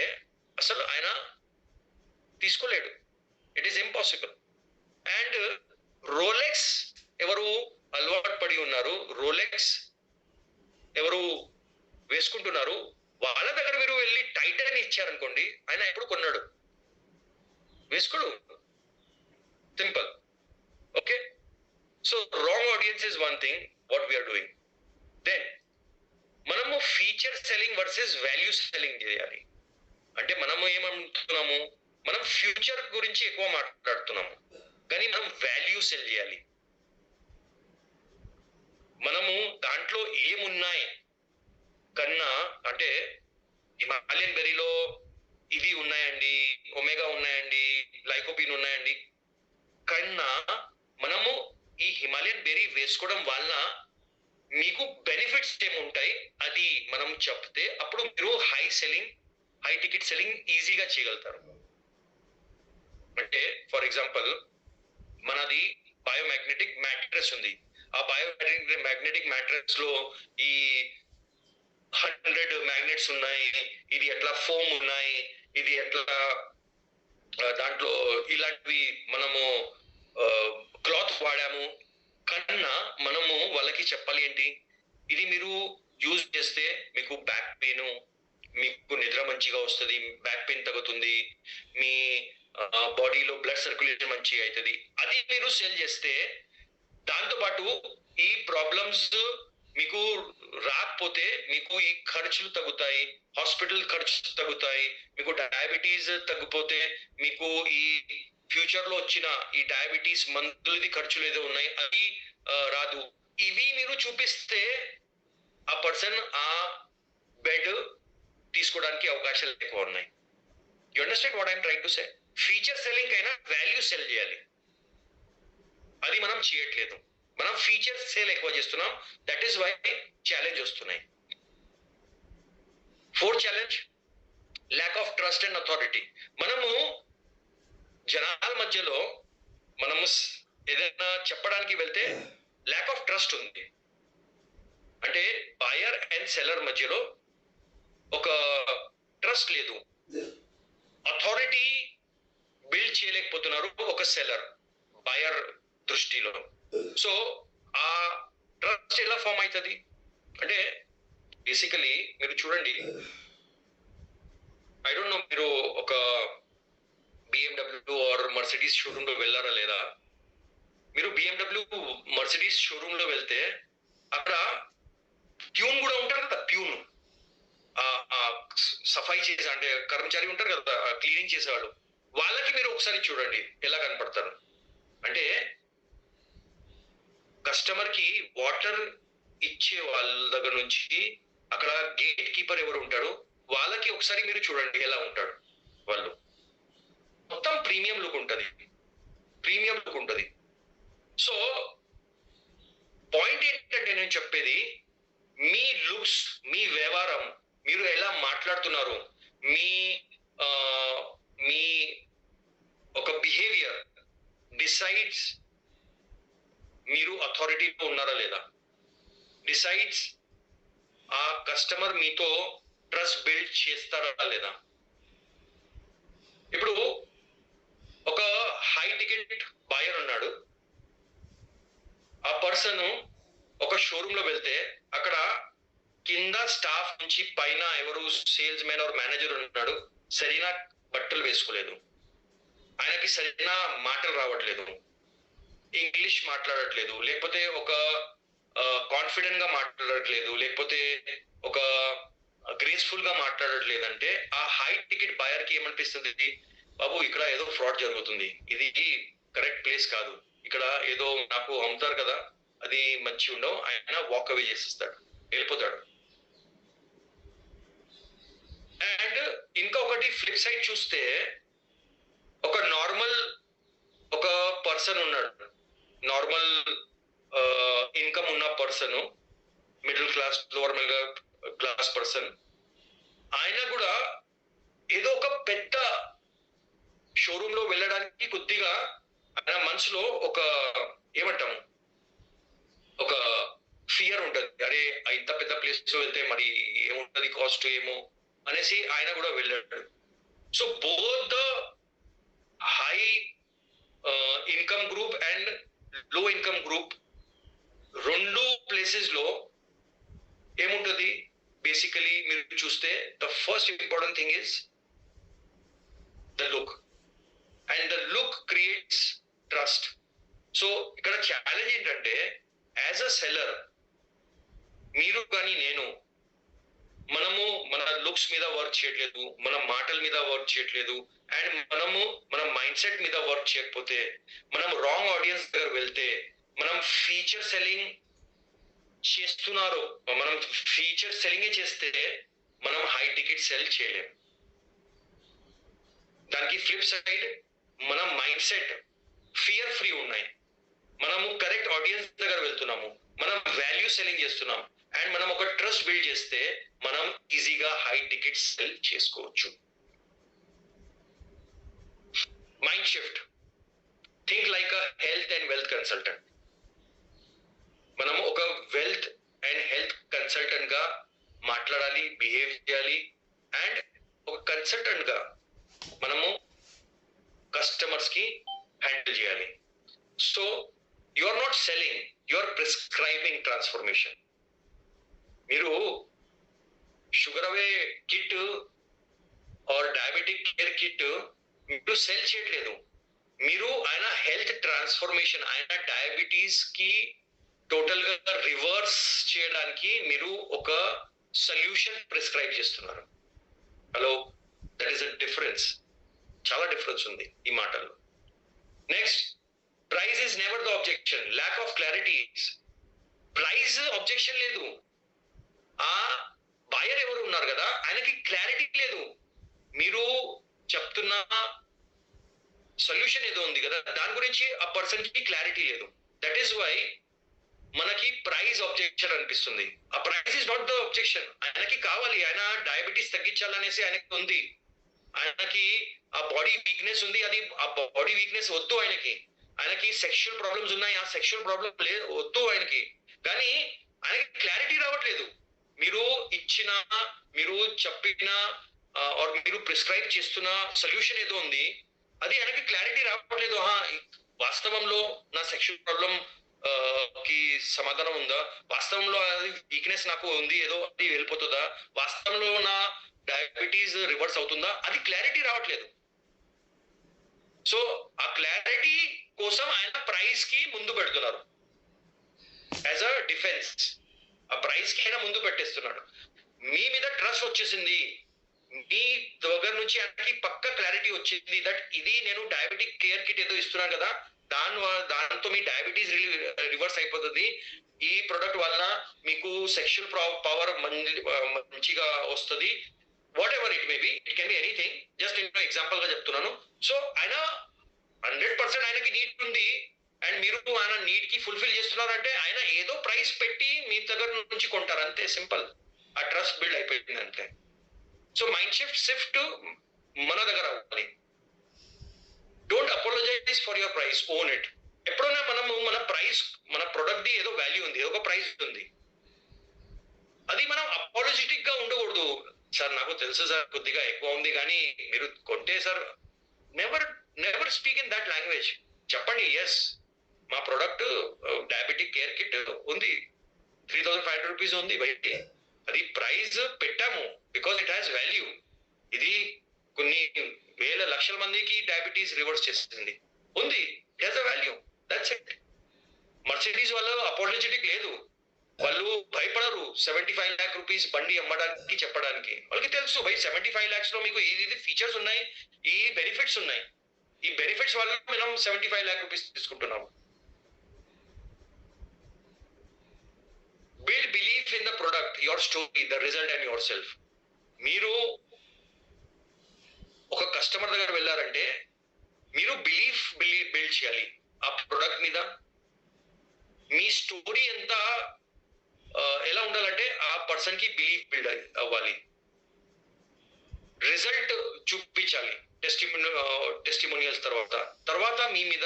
అసలు ఆయన తీసుకోలేడు. It is impossible. And Rolex ఎవరు అలవాటు పడి ఉన్నారు, రోలెక్స్ ఎవరు వేసుకుంటున్నారు, వాళ్ళ దగ్గర మీరు వెళ్ళి టైటన్ ఇచ్చారనుకోండి, ఆయన ఎప్పుడు కొన్నాడు, వేసుకోడు. Simple. Okay. So wrong audience is one thing what we're doing. Then మనము feature selling versus value selling చేయాలి. అంటే మనము ఏమంటున్నాము, మనం ఫ్యూచర్ గురించి ఎక్కువ మాట్లాడుతున్నాము, కానీ మనం వాల్యూ సెల్ చేయాలి. మనము దాంట్లో ఏమున్నాయి కన్నా, అంటే హిమాలయన్ బెర్రీలో ఇవి ఉన్నాయండి, ఒమేగా ఉన్నాయండి, లైకోపిన్ ఉన్నాయండి కన్నా మనము ఈ హిమాలయన్ బెర్రీ వేసుకోవడం వలన మీకు బెనిఫిట్స్ ఏముంటాయి అది మనం చెప్తే అప్పుడు మీరు హై టికెట్ సెల్లింగ్ ఈజీగా చేయగలుగుతారు. అంటే ఫర్ ఎగ్జాంపుల్ మనది బయోమాగ్నెటిక్ మ్యాట్రెస్ ఉంది. ఆ బయోమాగ్నెటిక్ మ్యాట్రెస్ లో ఈ 100 మ్యాగ్నెట్స్ ఉన్నాయి, ఇది ఎట్లా ఫోమ్ ఉన్నాయి, ఇది ఎట్లా దాంట్లో ఇలాంటివి మనము క్లాత్ వాడాము కన్నా మనము వాళ్ళకి చెప్పాలి ఏంటి, ఇది మీరు యూజ్ చేస్తే మీకు బ్యాక్ పెయిన్, మీకు నిద్ర మంచిగా వస్తుంది, బ్యాక్ పెయిన్ తగ్గుతుంది, మీ బాడీలో బ్లడ్ సర్క్యులేషన్ మంచిగా అవుతుంది. అది మీరు సెల్ చేస్తే దాంతోపాటు ఈ ప్రాబ్లమ్స్ మీకు రాకపోతే మీకు ఈ ఖర్చులు తగ్గుతాయి, హాస్పిటల్ ఖర్చులు తగ్గుతాయి, మీకు డయాబెటీస్ తగ్గిపోతే మీకు ఈ ఫ్యూచర్ లో వచ్చిన ఈ డయాబెటీస్ మందులది ఖర్చులు ఏదో ఉన్నాయి అది రాదు. ఇవి మీరు చూపిస్తే ఆ పర్సన్ ఆ బెడ్ తీసుకోవడానికి అవకాశాలు ఎక్కువ ఉన్నాయి. You understand what I'm trying to say? Feature selling అయినా వాల్యూ సెల్ చేయాలి, అది మనం చేయట్లేదు. మనం ఫీచర్ సేల్ ఎక్కువ చేస్తున్నాం, దట్ ఈస్ వై ఛాలెంజ్ వస్తున్నాయి. Fourth challenge, lack of trust and authority. మనము జనాల మధ్యలో మనము ఏదైనా చెప్పడానికి వెళ్తే ల్యాక్ ఆఫ్ ట్రస్ట్ ఉంది. అంటే బయర్ అండ్ సెల్లర్ మధ్యలో ఒక ట్రస్ట్ లేదు, అథారిటీ బిల్డ్ చేయలేకపోతున్నారు ఒక సెల్లర్ బయర్ దృష్టిలో. సో ఆ ట్రస్ట్ ఎలా ఫామ్ అవుతుంది అంటే బేసికలీ మీరు చూడండి, ఐ డోంట్ నో మీరు ఒక బిఎండబ్ల్యూ ఆర్ మర్సిడీస్ షోరూమ్ లో వెళ్ళారా లేదా. మీరు బిఎండబ్ల్యూ మర్సిడీస్ షోరూమ్ లో వెళ్తే అక్కడ ప్యూన్ కూడా ఉంటారు కదా, ప్యూన్ సఫాయి చేసే అంటే కర్మచారి ఉంటారు కదా క్లీనింగ్ చేసేవాళ్ళు, వాళ్ళకి మీరు ఒకసారి చూడండి ఎలా కనపడతారు. అంటే కస్టమర్ కి వాటర్ ఇచ్చే వాళ్ళ దగ్గర నుంచి అక్కడ గేట్ కీపర్ ఎవరు ఉంటాడు వాళ్ళకి ఒకసారి మీరు చూడండి ఎలా ఉంటాడు. వాళ్ళు మొత్తం ప్రీమియం లుక్ ఉంటుంది. సో పాయింట్ ఏంటంటే నేను చెప్పేది, మీ లుక్స్, మీ వ్యవహారం, మీరు ఎలా మాట్లాడుతున్నారు, మీ మీ ఒక బిహేవియర్ డిసైడ్స్ మీరు అథారిటీలో ఉన్నారా లేదా, డిసైడ్స్ ఆ కస్టమర్ మీతో ట్రస్ట్ బిల్డ్ చేస్తారా లేదా. ఇప్పుడు ఒక హై టికెట్ బయర్ ఉన్నాడు, ఆ పర్సన్ ఒక షోరూమ్ లో వెళ్తే అక్కడ కింద స్టాఫ్ నుంచి పైన ఎవరు సేల్స్ మ్యాన్ ఆర్ మేనేజర్ ఉన్నాడు, సరైన బట్టలు వేసుకోలేదు, ఆయనకి సరైన మాటలు రావట్లేదు, ఇంగ్లీష్ మాట్లాడట్లేదు, లేకపోతే ఒక కాన్ఫిడెంట్ గా మాట్లాడట్లేదు, లేకపోతే ఒక గ్రేస్ఫుల్ గా మాట్లాడట్లేదు అంటే ఆ హై టికెట్ బయర్ కి ఏమనిపిస్తుంది, బాబు ఇక్కడ ఏదో ఫ్రాడ్ జరుగుతుంది, ఇది కరెక్ట్ ప్లేస్ కాదు, ఇక్కడ ఏదో నాకు అమ్ముతారు కదా అది మంచి ఉండవు, ఆయన వాక్ అవే చేసేస్తాడు, వెళ్ళిపోతాడు. అండ్ ఇంకొకటి ఫ్లిప్ సైడ్ చూస్తే ఒక నార్మల్ పర్సన్ ఉన్నాడు, నార్మల్ ఇన్కమ్ ఉన్న person, middle class lower middle class person, ఆయన కూడా ఏదో ఒక పెద్ద షోరూమ్ లో వెళ్ళడానికి కొద్దిగా ఆయన మనసులో ఒక ఏమంటాము ఒక ఫియర్ ఉంటుంది. అరే ఇంత పెద్ద ప్లేస్ లో వెళ్తే మరి ఏముంటది కాస్ట్ ఏమో అనేసి ఆయన కూడా వెళ్ళాడు. So both the high income group and లో ఇన్కమ్ గ్రూప్ రెండు ప్లేసెస్ లో ఏముంటది, బేసికలీ మీరు చూస్తే the first important thing is the look, and the look creates trust. So ఇక్కడ ఛాలెంజ్ ఏంటంటే యాజ్ అ సెల్లర్ మీరు కానీ నేను మనము మన లుక్స్ మీద వర్క్ చేయట్లేదు, మన మాటల మీద వర్క్ చేయట్లేదు, అండ్ మనము మన మైండ్ సెట్ మీద వర్క్ చేయకపోతే, మనం రాంగ్ ఆడియన్స్ దగ్గర వెళ్తే, మనం ఫీచర్ సెల్లింగ్ చేస్తున్నారు, మనం ఫీచర్ సెల్లింగ్ చేస్తే మనం హై టికెట్ సెల్ చేయలేం. దానికి ఫ్లిప్ సైడ్ మన మైండ్ సెట్ ఫియర్ ఫ్రీ ఉన్నాయి, మనము కరెక్ట్ ఆడియన్స్ దగ్గర వెళ్తున్నాము, మనం వాల్యూ సెల్లింగ్ చేస్తున్నాం, అండ్ మనం ఒక ట్రస్ట్ బిల్డ్ చేస్తే మనం ఈజీగా హై టికెట్ సెల్ చేసుకోవచ్చు. Mind shift, think like a health and wealth consultant. మనము ఒక వెల్త్ అండ్ హెల్త్ కన్సల్టెంట్ గా మాట్లాడాలి, బిహేవ్ చేయాలి, అండ్ ఒక కన్సల్టెంట్ గా మనము కస్టమర్స్ కి హ్యాండిల్ చేయాలి. So you are not selling, you are prescribing transformation. మీరు sugar away kit or diabetic care kit మీరు సెల్ చేయట్లేదు, మీరు ఆయన హెల్త్ ట్రాన్స్ఫర్మేషన్, ఆయన డయాబెటీస్ కి టోటల్ గా రివర్స్ చేయడానికి మీరు ఒక సొల్యూషన్ ప్రిస్క్రైబ్ చేస్తున్నారు. Hello, that is a difference. చాలా డిఫరెన్స్ ఉంది ఈ మాటల్లో. Next, price is never the objection, lack of clarity. Price objection లేదు, ఆ బయర్ ఎవరు ఉన్నారు కదా ఆయనకి క్లారిటీ లేదు, మీరు చెప్తున్న సొల్యూషన్ ఏదో ఉంది కదా దాని గురించి ఆ పర్సన్ కి క్లారిటీ లేదు. దట్ ఈస్ వై మనకి ప్రైస్ ఆబ్జెక్షన్ అనిపిస్తుంది. ఆ price is not the objection, ఆయనకి కావాలి, ఆయన డయాబెటీస్ తగ్గించాలనేసి ఆయనకి ఉంది, ఆయనకి ఆ బాడీ వీక్నెస్ ఉంది, అది ఆ బాడీ వీక్నెస్ వద్దు ఆయనకి, ఆయనకి సెక్షువల్ ప్రాబ్లమ్స్ ఉన్నాయి, ఆ సెక్షువల్ ప్రాబ్లమ్ లేదు వద్దు ఆయనకి, కానీ ఆయనకి క్లారిటీ రావట్లేదు. మీరు ఇచ్చిన, మీరు చెప్పిన ఆర్ మీరు ప్రిస్క్రైబ్ చేస్తున్న సొల్యూషన్ ఏదో ఉంది, అది ఆయనకి క్లారిటీ రావట్లేదు. వాస్తవంలో నా సెక్షువల్ ప్రాబ్లం కి సమాధానం ఉందా, వాస్తవంలో అది వీక్నెస్ నాకు ఉంది ఏదో అది వెళ్ళిపోతుందా, వాస్తవంలో నా డయాబెటీస్ రివర్స్ అవుతుందా, అది క్లారిటీ రావట్లేదు. సో ఆ క్లారిటీ కోసం ఆయన ప్రైస్ కి ముందు పెడుతున్నారు, యాజ్ అ డిఫెన్స్ ఆ ప్రైస్ కి ఆయన ముందు పెట్టేస్తున్నాడు. మీ మీద ట్రస్ట్ వచ్చేసింది, మీ దగ్గర నుంచి ఆయనకి పక్క క్లారిటీ వచ్చింది దట్ ఇది నేను డయాబెటిక్ కేర్ కిట్ ఏదో ఇస్తున్నాను కదా, దాంతో మీ డయాబెటీస్ రివర్స్ అయిపోతుంది, ఈ ప్రొడక్ట్ వల్ల మీకు సెక్షువల్ పవర్ మంచిగా వస్తుంది, what ever it may be, it can be anything, just నేను ఎగ్జాంపుల్ గా చెప్తున్నాను. సో ఆయన 100% ఆయనకి నీడ్ ఉంది, అండ్ మీరు ఆయన నీడ్ కి ఫుల్ఫిల్ చేస్తున్నారంటే ఆయన ఏదో ప్రైస్ పెట్టి మీ దగ్గర నుంచి కొంటారు, అంతే, సింపుల్. ఆ ట్రస్ట్ బిల్డ్ అయిపోయింది అంతే. సో మైండ్ షిఫ్ట్ మన దగ్గర అవ్వాలి. Don't apologize for your price, own it. ఎప్పుడైనా మనము మన ప్రైస్, మన ప్రొడక్ట్ ది ఏదో వాల్యూ ఉంది, ఏదో ఒక ప్రైస్ ఉంది, అది మనం అపాలజెటిక్ గా ఉండకూడదు. సార్ నాకు తెలుసు సార్ కొద్దిగా ఎక్కువ ఉంది కానీ మీరు కొంటే sir, never speak in that language. చెప్పండి, ఎస్ మా ప్రొడక్ట్ డయాబెటిక్ కేర్ కిట్ ఉంది, 3,500 రూపీస్ ఉంది బయట, అది ప్రైస్ పెట్టాము బికాస్ ఇట్ హ్యాస్ వాల్యూ, ఇది కొన్ని వేల లక్షల మందికి డయాబెటీస్ రివర్స్ చేస్తుంది, ఉంది, it has a value, that's it. Mercedes వాళ్ళు అపాలజెటిక్ లేదు, వాళ్ళు భయపడరు 75 lakh రూపీస్ బండి అమ్మడానికి చెప్పడానికి, వాళ్ళకి తెలుసు బై 75 lakhs లో మీకు ఇది ఫీచర్స్ ఉన్నాయి, ఈ బెనిఫిట్స్ ఉన్నాయి, ఈ బెనిఫిట్స్ వల్ల మనం 75 lakh రూపీస్ తీసుకుంటున్నాము. Build belief in the product, your story, the result and your self. మీరు ఒక కస్టమర్ దగ్గర వెళ్ళారంటే మీరు బిలీఫ్ బిల్డ్ చేయాలి, ఆ ప్రొడక్ట్ మీద. మీ స్టోరీ ఎంత ఎలా ఉండాలంటే ఆ పర్సన్ కి బిలీఫ్ బిల్డ్ అవ్వాలి, రిజల్ట్ చూపించాలి టెస్టిమోనియల్స్ తర్వాత మీ మీద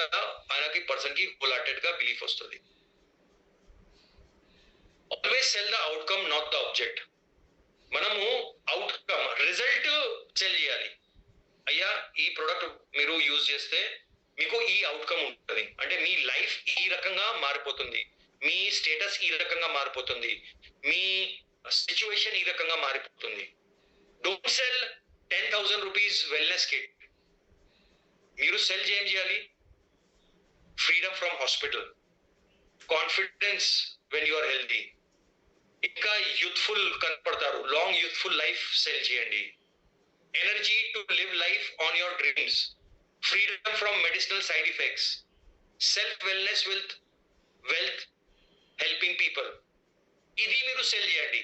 ఆయనకి పర్సన్ కి హోల్ హార్టెడ్ గా బిలీఫ్ వస్తుంది. Always cell the outcome, not the object. మనము అవుట్కమ్, రిజల్ట్ సెల్ చేయాలి. అయ్యా ఈ ప్రొడక్ట్ మీరు యూజ్ చేస్తే మీకు ఈ అవుట్కమ్ ఉంటుంది, అంటే మీ లైఫ్ ఈ రకంగా మారిపోతుంది, మీ స్టేటస్ ఈ రకంగా మారిపోతుంది, మీ సిచ్యువేషన్ ఈ రకంగా మారిపోతుంది. Don't sell 10,000 rupees wellness kit. మీరు సెల్ ఏం చేయాలి? Freedom from hospital, confidence when you are healthy, ఇంకా యూత్ఫుల్ కనపడతారు, లాంగ్ యూత్ఫుల్ లైఫ్ సెల్ చేయండి. Energy to live life on your dreams, freedom from medicinal side effects, self wellness with wealth, helping people. ఇది మీరు sell చేయండి.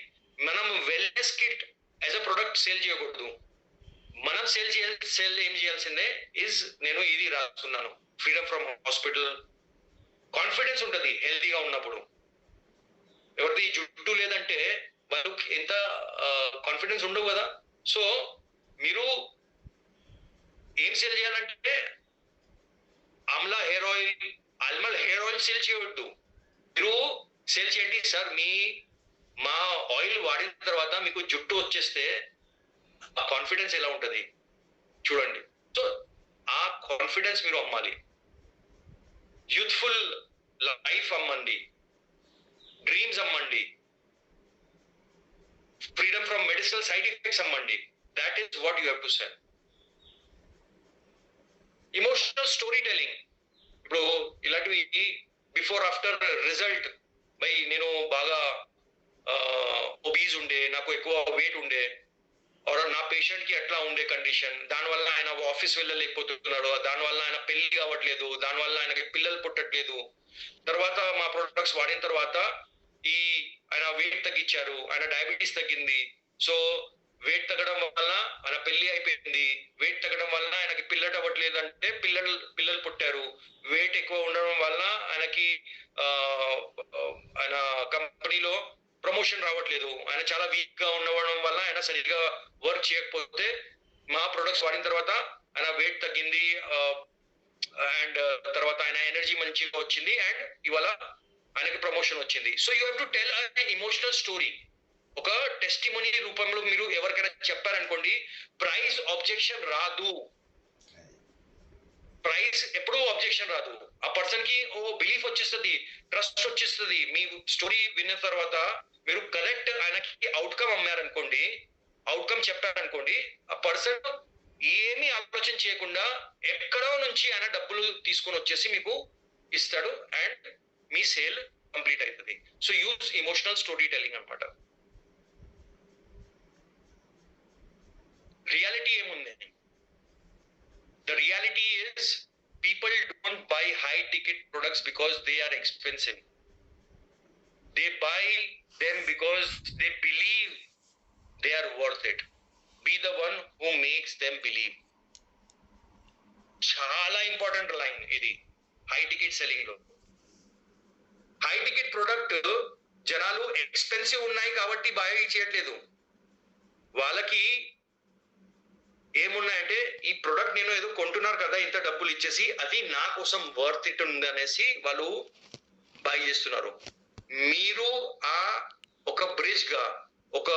మనం wellness kit as a product sale చేయకూడదు. మనం cell ఏం చేయాల్సిందే ఇస్, నేను ఇది రాస్తున్నాను, ఫ్రీడమ్ ఫ్రమ్ హాస్పిటల్. కాన్ఫిడెన్స్ ఉంటుంది హెల్తీగా ఉన్నప్పుడు. ఎవరిది జుట్టు లేదంటే వాళ్ళకి ఎంత కాన్ఫిడెన్స్ ఉండవు కదా. సో మీరు ఏం సేల్ చేయాలంటే ఆమ్లా హెయిర్ ఆయిల్, ఆల్మల్ హెయిర్ ఆయిల్ సేల్ చేయవద్దు. మీరు సేల్ చేయండి, సార్ మా ఆయిల్ వాడిన తర్వాత మీకు జుట్టు వచ్చేస్తే ఆ కాన్ఫిడెన్స్ ఎలా ఉంటుంది చూడండి. సో ఆ కాన్ఫిడెన్స్ మీరు అమ్మాలి. యూత్ఫుల్ లైఫ్ అమ్మండి, డ్రీమ్స్ అమ్మండి, freedom from medicinal side effects అమ్మండి. That is what you have to sell. Emotional story telling. ఇప్పుడు ఇలాంటివి బిఫోర్ ఆఫ్టర్ రిజల్ట్, బై నేను బాగా ఒబీజ్ ఉండే, నాకు ఎక్కువ వెయిట్ ఉండే, ఆర్ నా పేషెంట్ కి ఎట్లా ఉండే కండిషన్, దానివల్ల ఆయన ఆఫీస్ వెళ్ళలేకపోతున్నాడు, దానివల్ల ఆయన పెళ్లి కావట్లేదు, దానివల్ల ఆయనకి పిల్లలు పుట్టట్లేదు. తర్వాత మా ప్రొడక్ట్స్ వాడిన తర్వాత ఆయన వెయిట్ తగ్గించారు, ఆయన డయాబెటీస్ తగ్గింది. సో వెయిట్ తగ్గడం వల్ల ఆయన పెళ్లి అయిపోయింది, వెయిట్ తగ్గడం వల్ల ఆయనకి పిల్లలు అవ్వట్లేదు, అంటే పిల్లలు పుట్టారు. వెయిట్ ఎక్కువ ఉండడం వల్ల ఆయనకి ఆయన కంపెనీలో ప్రమోషన్ రావట్లేదు, ఆయన చాలా వీక్ గా ఉండడం వల్ల ఆయన సరిగ్గా వర్క్ చేయకపోతే మా ప్రొడక్ట్స్ వాడిన తర్వాత ఆయన వెయిట్ తగ్గింది, అండ్ తర్వాత ఆయన ఎనర్జీ మంచిగా వచ్చింది, అండ్ ఇవాళ ఆయనకి ప్రమోషన్ వచ్చింది. So you have to tell an emotional story. ఒక టెస్టిమోనీ రూపంలో మీరు ఎవరికైనా చెప్పారనుకోండి, ప్రైస్ ఆబ్జెక్షన్ రాదు. ప్రైస్ ఎప్పుడూ ఆబ్జెక్షన్ రాదు. ఆ పర్సన్ కి బిలీఫ్ వచ్చేస్తుంది, ట్రస్ట్ వచ్చేస్తుంది. మీ స్టోరీ విన్న తర్వాత మీరు కరెక్ట్ ఆయనకి అవుట్కమ్ అమ్మారనుకోండి, అవుట్కమ్ చెప్పారనుకోండి, ఆ పర్సన్ ఏమీ ఆలోచన చేయకుండా ఎక్కడో నుంచి ఆయన డబ్బులు తీసుకొని వచ్చేసి మీకు ఇస్తాడు, అండ్ మీ సేల్ కంప్లీట్ అవుతుంది. So use emotional story telling అనమాట. రియాలిటీ ఏముంది? The reality is people don't buy high ticket products because they are expensive. They buy them because they believe they are worth it. Be the one who makes them believe. చాలా important line ఇది high ticket selling లో. High ticket product జనాలు expensive ఉన్నాయి కాబట్టి by చేయట్లేదు. వాళ్ళకి ఏమున్నాయంటే ఈ product నేను ఏదో కొంటున్నారు కదా ఇంత డబ్బులు ఇచ్చేసి, అది నా కోసం వర్త్ ఇట్ ఉంది అనేసి వాళ్ళు బై చేస్తున్నారు. మీరు ఒక బ్రిడ్జ్ గా, ఒక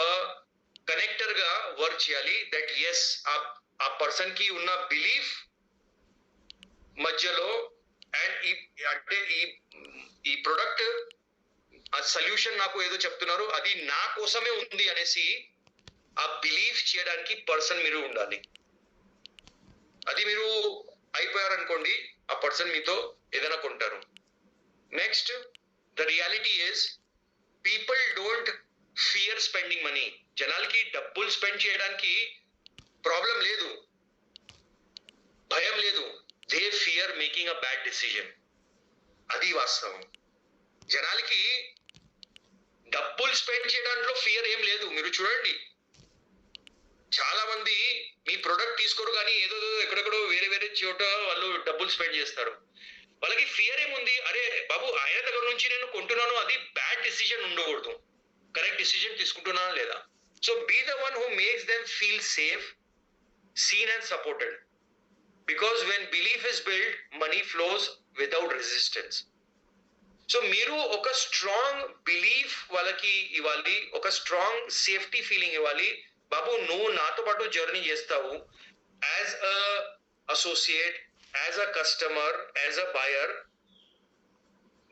కనెక్టర్ గా వర్క్ చేయాలి. దట్ ఎస్, ఆ పర్సన్ కి ఉన్న బిలీఫ్ మధ్యలో అండ్ అంటే ఈ ప్రొడక్ట్, ఆ సొల్యూషన్ నాకు ఏదో చెప్తున్నారు అది నా కోసమే ఉంది అనేసి ఆ బిలీవ్ చేయడానికి పర్సన్ మీరు ఉండాలి. అది మీరు అయిపోయారనుకోండి, ఆ పర్సన్ మీతో ఏదైనా కొంటారు. Next, the reality is people don't fear spending money. జనాలకి డబ్బులు స్పెండ్ చేయడానికి ప్రాబ్లం లేదు, భయం లేదు. They fear making a bad decision. అది వాస్తవం. జనాలకి డబ్బులు స్పెండ్ చేయడంలో ఫియర్ ఏం లేదు. మీరు చూడండి, చాలా మంది మీ ప్రొడక్ట్ తీసుకోరు కానీ ఏదో ఎక్కడెక్కడో వేరే వేరే చోట వాళ్ళు డబ్బులు స్పెండ్ చేస్తారు. వాళ్ళకి ఫియర్ ఏముంది, అరే బాబు ఆయన దగ్గర నుంచి నేను కొంటున్నాను, అది బ్యాడ్ డిసిజన్ ఉండకూడదు, కరెక్ట్ డిసిజన్ తీసుకుంటున్నానా లేదా. So be the one who makes them feel safe, seen and supported, because when belief is built, money flows without resistance. So మీరు ఒక స్ట్రాంగ్ బిలీఫ్ వాళ్ళకి ఇవ్వాలి, ఒక స్ట్రాంగ్ సేఫ్టీ ఫీలింగ్ ఇవ్వాలి. బాబు నువ్వు నాతో పాటు జర్నీ చేస్తావు, as a associate, as a customer, as a buyer,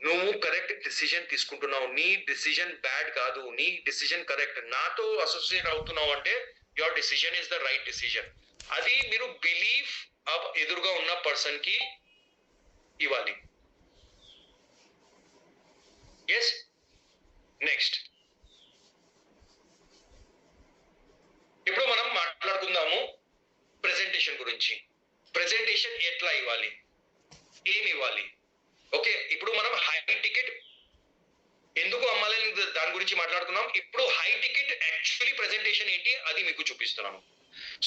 నువ్వు కరెక్ట్ డిసిజన్ తీసుకుంటున్నావు, నీ డిసిజన్ బ్యాడ్ కాదు, నీ డిసిజన్ కరెక్ట్, నాతో అసోసియేట్ అవుతున్నావు అంటే your decision is the right decision. అది మీరు బిలీఫ్ ఎదురుగా ఉన్న పర్సన్ కి ఇవ్వాలి. ఎస్, నెక్స్ట్ ఇప్పుడు మనం మాట్లాడుకుందాము ప్రెజెంటేషన్ గురించి. ప్రెజెంటేషన్ ఎట్లా ఇవ్వాలి, ఏమి ఇవ్వాలి. ఓకే, ఇప్పుడు మనం హై టికెట్ ఎందుకు అమ్మాలని దాని గురించి మాట్లాడుతున్నాం. ఇప్పుడు హై టికెట్ యాక్చువల్లీ ప్రెజెంటేషన్ ఏంటి అది మీకు చూపిస్తున్నాను.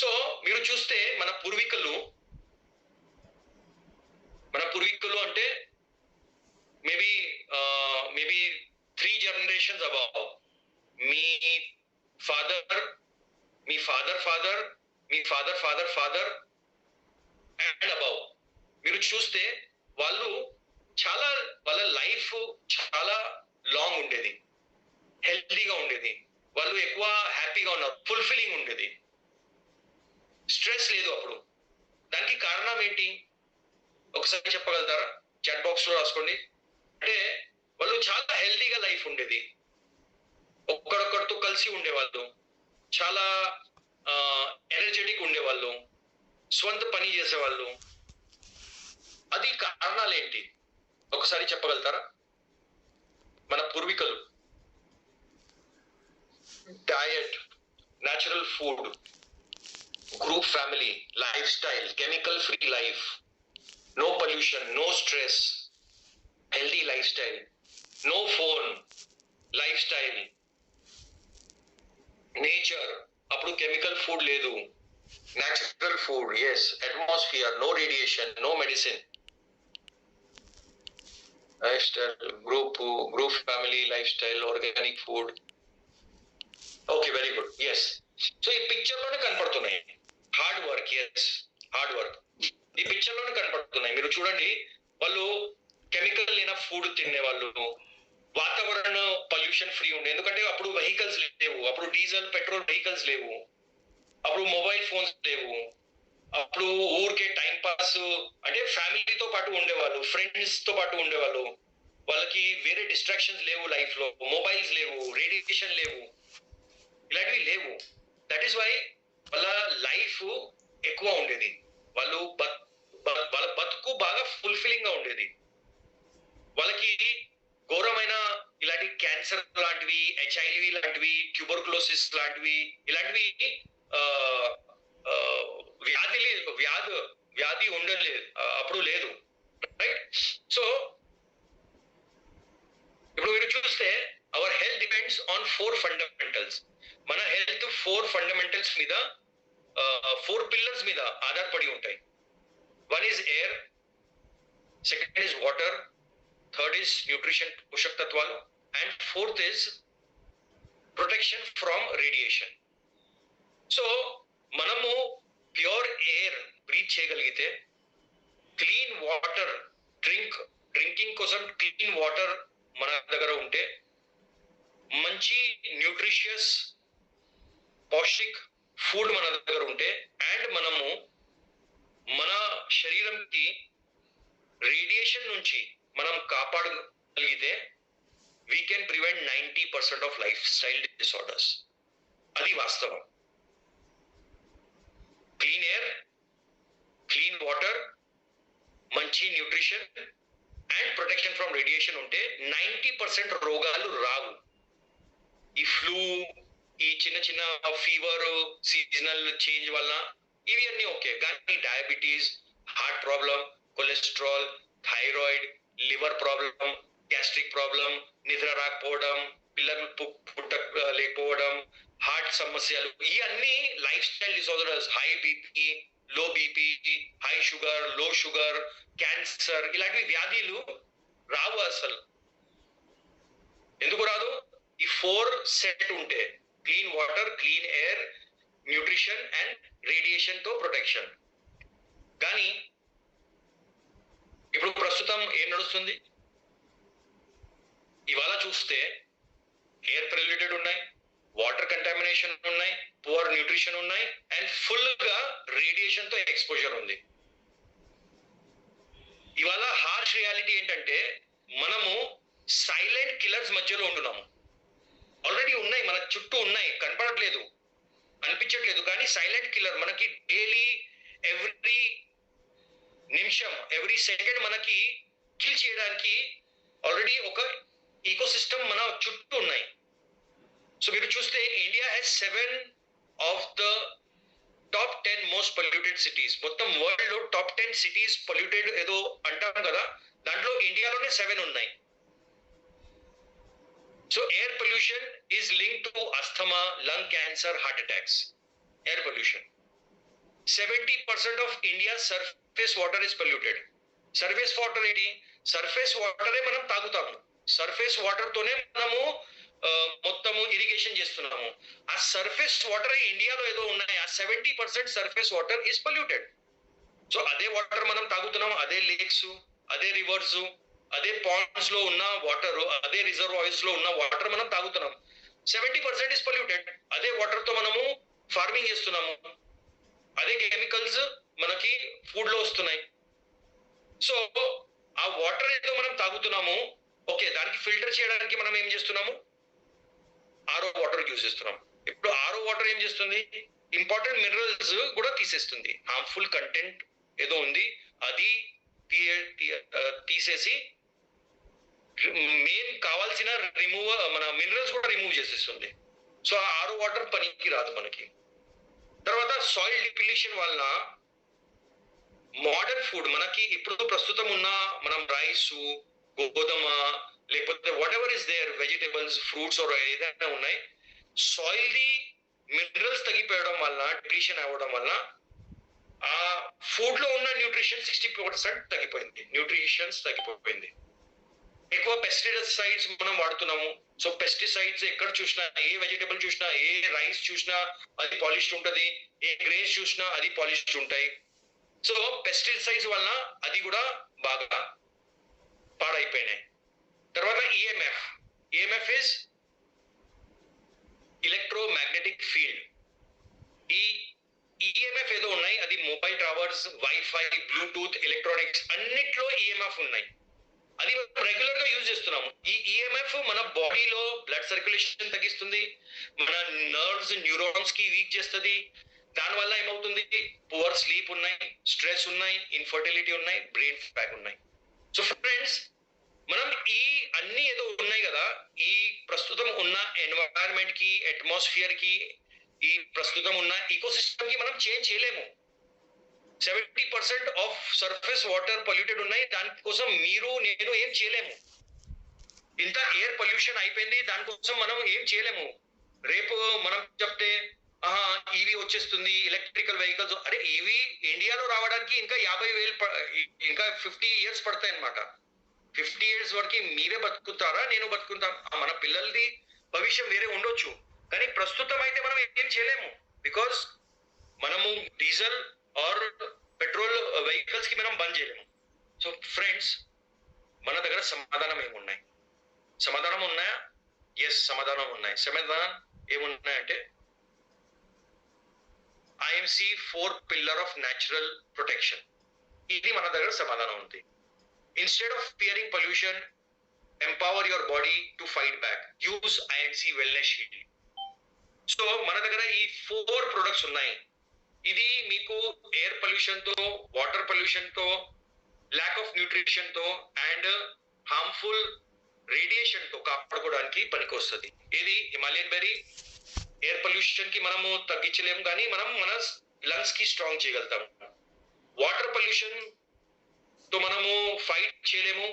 సో మీరు చూస్తే మన పూర్వీకులు అంటే maybe 3 generations above, me father, me father father, me father father father and above మీరు చూస్తే వాళ్ళు చాలా, వాళ్ళ లైఫ్ చాలా లాంగ్ ఉండేది, హెల్తీగా ఉండేది, వాళ్ళు ఎక్కువ హ్యాపీగా ఉన్నారు, ఫుల్ఫిల్లింగ్ ఉండేది, స్ట్రెస్ లేదు అప్పుడు. దానికి కారణం ఏంటి ఒకసారి చెప్పగలుగుతారా? చాట్ బాక్స్ లో రాసుకోండి. అంటే వాళ్ళు చాలా హెల్తీగా లైఫ్ ఉండేది, ఒక్కడొక్కడితో కలిసి ఉండేవాళ్ళు, చాలా ఎనర్జెటిక్ ఉండేవాళ్ళు, స్వంత పని చేసేవాళ్ళు. అది కారణాలు ఏంటి ఒకసారి చెప్పగలుగుతారా? మన పూర్వీకులు diet, natural food, group family, life style, chemical free life, no pollution, no stress, healthy lifestyle, no phone lifestyle, nature, అప్పుడు కెమికల్ ఫుడ్ లేదు, natural food, yes, atmosphere, no radiation, no medicine, life style, group family life style, organic food. Okay, very good, yes. So ఈ picture లోనే కనపడుతున్నాయి hard work, yes, hard work ఈ picture లోనే కనపడుతున్నాయి. మీరు చూడండి, వాళ్ళు కెమికల్ లేని ఫుడ్ తినేవాళ్ళు, వాతావరణ పొల్యూషన్ ఫ్రీ ఉండే, ఎందుకంటే అప్పుడు వెహికల్స్ లేవు, అప్పుడు డీజిల్ పెట్రోల్ వెహికల్స్ లేవు, అప్పుడు మొబైల్ ఫోన్స్ లేవు, అప్పుడు ఊరికే టైం పాస్ అంటే ఫ్యామిలీతో పాటు ఉండేవాళ్ళు, ఫ్రెండ్స్ తో పాటు ఉండేవాళ్ళు, వాళ్ళకి వేరే డిస్ట్రాక్షన్స్ లేవు లైఫ్ లో, మొబైల్స్ లేవు, రేడియేషన్ లేవు, ఇలాంటివి లేవు. దట్ ఈస్ వై వాళ్ళ లైఫ్ ఎక్కువ ఉండేది, వాళ్ళు వాళ్ళ బతుకు బాగా ఫుల్ఫిల్లింగ్ గా ఉండేది. వాళ్ళకి ఘోరమైన ఇలాంటి క్యాన్సర్ లాంటివి, హెచ్ఐవి లాంటివి, ట్యూబర్కులోసిస్ లాంటివి, ఇలాంటివి వ్యాధి ఉండలేదు, అప్పుడు లేదు, రైట్. సో ఇప్పుడు మీరు చూస్తే our health depends on 4 fundamentals. మన హెల్త్ 4 fundamentals మీద, 4 pillars మీద ఆధారపడి ఉంటాయి. One is air, second is water, third is nutrition, పోషక తత్వాలు, and fourth is protection from radiation. So మనము ప్యూర్ ఎయిర్ బ్రీత్ చేయగలిగితే, క్లీన్ వాటర్ డ్రింకింగ్ కోసం క్లీన్ వాటర్ మన దగ్గర ఉంటే, మంచి న్యూట్రిషియస్ పౌష్టిక్ ఫుడ్ మన దగ్గర ఉంటే, అండ్ మనము మన శరీరంకి రేడియేషన్ నుంచి మనం కాపాడగలిగితే, we can prevent 90% of lifestyle disorders. అది వాస్తవం. క్లీన్ ఎయిర్, క్లీన్ వాటర్, మంచి nutrition and protection from radiation ఉంటే 90% రోగాలు రావు. ఈ ఫ్లూ, ఈ చిన్న చిన్న ఫీవర్, సీజనల్ చేంజ్ వల్ల ఇవి అన్నీ ఓకే, కానీ diabetes, heart problem, cholesterol, thyroid, liver problem, gastric problem, నిద్ర రాకపోవడం, పిల్లలు లేకపోవడం, హార్ట్ సమస్యలు, ఈ అన్ని life style disorders, high BP, low BP, high sugar, లో షుగర్, క్యాన్సర్ ఇలాంటి వ్యాధులు రావు అసలు. ఎందుకు రాదు? ఈ 4 సెట్ ఉంటే clean water, clean air, nutrition and radiation తో ప్రొటెక్షన్. కానీ ఇప్పుడు ప్రస్తుతం ఏం నడుస్తుంది? ఇవాళ చూస్తే ఎయిర్ పొల్యూటెడ్ ఉన్నాయి, వాటర్ కంటామినేషన్ ఉన్నాయి, పువర్ న్యూట్రిషన్ ఉన్నాయి అండ్ ఫుల్ గా రేడియేషన్ తో ఎక్స్పోజర్ ఉంది. ఇవాళ హార్ష్ రియాలిటీ ఏంటంటే మనము సైలెంట్ కిల్లర్స్ మధ్యలో ఉంటున్నాము. ఆల్రెడీ ఉన్నాయి, మన చుట్టూ ఉన్నాయి, కనపడట్లేదు, అనిపించట్లేదు, కానీ సైలెంట్ కిల్లర్ మనకి డైలీ ఎవ్రీ నిమిషం ఎవ్రీ సెకండ్ మనకి కిల్ చేయడానికి ఆల్రెడీ ఒక ఈకో సిస్టమ్ మన చుట్టూ ఉన్నాయి. సో మీరు చూస్తే India has 7 of the top 10 most polluted cities. మొత్తం వరల్డ్ లో టాప్ 10 సిటీస్ పొల్యూటెడ్ ఏదో అంటాం కదా, దాంట్లో ఇండియాలోనే 7 ఉన్నాయి. So air pollution is link to asthma, lung cancer, heart attacks. Air pollution 70% of India surface water is polluted. Surface water ఏంటి? Surface వాటరే మనం తాగుతాము. సర్ఫేస్ వాటర్ తోనే మనము మొత్తము ఇరిగేషన్ చేస్తున్నాము. ఆ సర్ఫేస్ వాటర్ ఇండియాలో ఏదో ఉన్నాయి, ఆ 70% surface water is polluted. So అదే వాటర్ మనం తాగుతున్నాం, అదే లేక్స్, అదే రివర్స్, అదే పాండ్స్ లో ఉన్న వాటర్, అదే రిజర్వాయర్స్ లో ఉన్న వాటర్ మనం తాగుతున్నాం. 70% ఇస్ పొల్యూటెడ్. అదే వాటర్ తో మనము ఫార్మింగ్ చేస్తున్నాము, అదే కెమికల్స్ మనకి ఫుడ్ లో వస్తున్నాయి. సో ఆ వాటర్ ఏదో మనం తాగుతున్నాము, ఓకే, దానికి ఫిల్టర్ చేయడానికి మనం ఏం చేస్తున్నాము? ఆర్ఓ వాటర్ యూజ్ చేస్తున్నాం. ఇప్పుడు ఆర్ఓ వాటర్ ఏం చేస్తుంది? ఇంపార్టెంట్ మినరల్స్ కూడా తీసేస్తుంది. హార్మ్ఫుల్ కంటెంట్ ఏదో ఉంది అది తీసేసి మెయిన్ కావాల్సిన మన మినరల్స్ కూడా రిమూవ్ చేసేస్తుంది. సో ఆ ఆర్ఓ వాటర్ పనికి రాదు మనకి. తర్వాత సాయిల్ డిప్లిషన్ వలన మోడర్న్ ఫుడ్ మనకి ఇప్పుడు ప్రస్తుతం ఉన్న మనం రైస్, గోధుమ, లేకపోతే whatever is there, vegetables, fruits ఏదైనా ఉన్నాయి, సాయిల్ ది మినరల్స్ తగ్గిపోవడం వల్ల, డిప్లీషన్ అవ్వడం వల్ల ఆ ఫుడ్ లో ఉన్న న్యూట్రిషన్ 60% తగ్గిపోయింది. న్యూట్రిషన్స్ తగ్గిపోయింది. ఎక్కువ పెస్టిసైడ్స్ మనం వాడుతున్నాము. సో పెస్టిసైడ్స్ ఎక్కడ చూసినా, ఏ వెజిటేబుల్ చూసినా, ఏ రైస్ చూసినా అది పాలిష్డ్ ఉంటది, ఏ గ్రెయిన్స్ చూసినా అది పాలిష్డ్ ఉంటాయి. సో పెస్టిసైడ్స్ వలన అది కూడా బాగా పాడైపోయినాయి. తర్వాత ఈఎంఎఫ్ ఇస్ ఎలక్ట్రోమాగ్నెటిక్ ఫీల్డ్. ఈ ఈఎంఎఫ్ ఏదో ఉన్నాయి, అది mobile towers, wifi, Bluetooth, electronics అన్నిట్లో ఈఎంఎఫ్ ఉన్నాయి. అది రెగ్యులర్ గా యూజ్ చేస్తున్నాము. ఈ ఈఎంఎఫ్ మన బాడీలో బ్లడ్ సర్క్యులేషన్ తగ్గిస్తుంది, మన నర్వ్స్, న్యూరాన్స్ కి వీక్ చేస్తుంది. దానివల్ల ఏమవుతుంది? పువర్ స్లీప్ ఉన్నాయి, స్ట్రెస్ ఉన్నాయి, ఇన్ఫర్టిలిటీ ఉన్నాయి, బ్రెయిన్ ఫ్యాగ్ ఉన్నాయి. సో ఫ్రెండ్స్, మనం ఈ అన్ని ఏదో ఉన్నాయి కదా, ఈ ప్రస్తుతం ఉన్న ఎన్వైరన్మెంట్ కి, అట్మాస్ఫియర్ కి, ఈ ప్రస్తుతం ఉన్న ఈకోసిస్టమ్ కి మనం చేంజ్ చేయలేము. 70% ఆఫ్ సర్ఫేస్ వాటర్ పొల్యూటెడ్ ఉన్నాయి, దానికోసం మీరు నేను ఏం చేయలేము. ఇంత ఎయిర్ పొల్యూషన్ అయిపోయింది, దానికోసం మనం ఏం చేయలేము. రేపు మనం చెప్తే ఈవీ వచ్చేస్తుంది, ఎలక్ట్రికల్ వెహికల్స్, అరే ఈవీ ఇండియాలో రావడానికి ఇంకా 50,000 ఇంకా 50 years పడతాయి అనమాట. 50 years వరకు మీరే బతుకుతారా, నేను బతుకుతా, మన పిల్లలది భవిష్యం వేరే ఉండొచ్చు. కానీ ప్రస్తుతం అయితే మనం ఏం చేయలేము, బికాస్ మనము డీజిల్ ఆర్ పెట్రోల్ వెహికల్స్ కి మనం బంద్ చేయలేము. సో ఫ్రెండ్స్, మన దగ్గర సమాధానం ఏమున్నాయి? సమాధానం ఉన్నాయా? ఎస్, సమాధానం ఉన్నాయి. సమాధానం ఏమున్నాయంటే IMC 4 pillar of natural protection. ఇది మన దగ్గర సమాధానం ఉంది. Instead of fearing pollution, empower your body to fight back. Use IMC wellness shield. So మన దగ్గర ఈ 4 ప్రొడక్ట్స్ ఉన్నాయి. ఇది మీకు ఎయిర్ పొల్యూషన్ తో, వాటర్ పొల్యూషన్ తో, ల్యాక్ ఆఫ్ న్యూట్రిషన్ తో అండ్ హార్మ్ఫుల్ రేడియేషన్ తో కాపాడుకోవడానికి పనికొస్తుంది. ఇది హిమాలయన్ బెర్రీ. ఎయిర్ పొల్యూషన్ కి మనము తగ్గించలేము, కానీ మనం మన లంగ్స్ కి స్ట్రాంగ్ చేయగలుగుతాము. వాటర్ పొల్యూషన్ తో మనము ఫైట్ చేయలేము,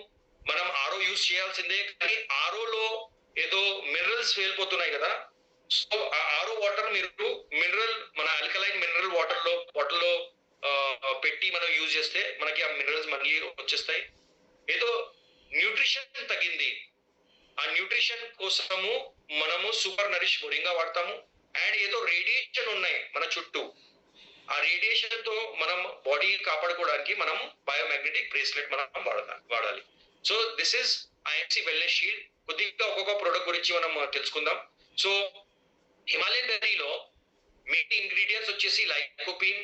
మనం ఆర్ఓ యూజ్ చేయాల్సిందే. కానీ ఆర్ఓలో ఏదో మినరల్స్ వెళ్ళిపోతున్నాయి కదా, సో ఆ ఆర్ఓ వాటర్ మీరు మినరల్, మన ఆల్కలైన్ మినరల్ వాటర్ లో పెట్టి మనం యూజ్ చేస్తే మనకి ఆ మినరల్స్ మళ్ళీ వచ్చేస్తాయి. ఏదో న్యూట్రిషన్ తగ్గింది, ఆ న్యూట్రిషన్ కోసము మనము సూపర్ నరిష్ మొరింగా వాడతాము. అండ్ ఏదో రేడియేషన్ ఉన్నాయి మన చుట్టూ, ఆ రేడియేషన్ తో మనం బాడీ కాపాడుకోవడానికి మనం బయోమాగ్నెటిక్ బ్రేస్లెట్ మనం వాడాలి. So this is INC wellness shield. కొద్దిగా ఒక్కొక్క ప్రోడక్ట్ గురించి మనం తెలుసుకుందాం. సో హిమాలయన్ బెర్రీలో మెయిన్ ఇంగ్రీడియంట్స్ వచ్చేసి lycopene,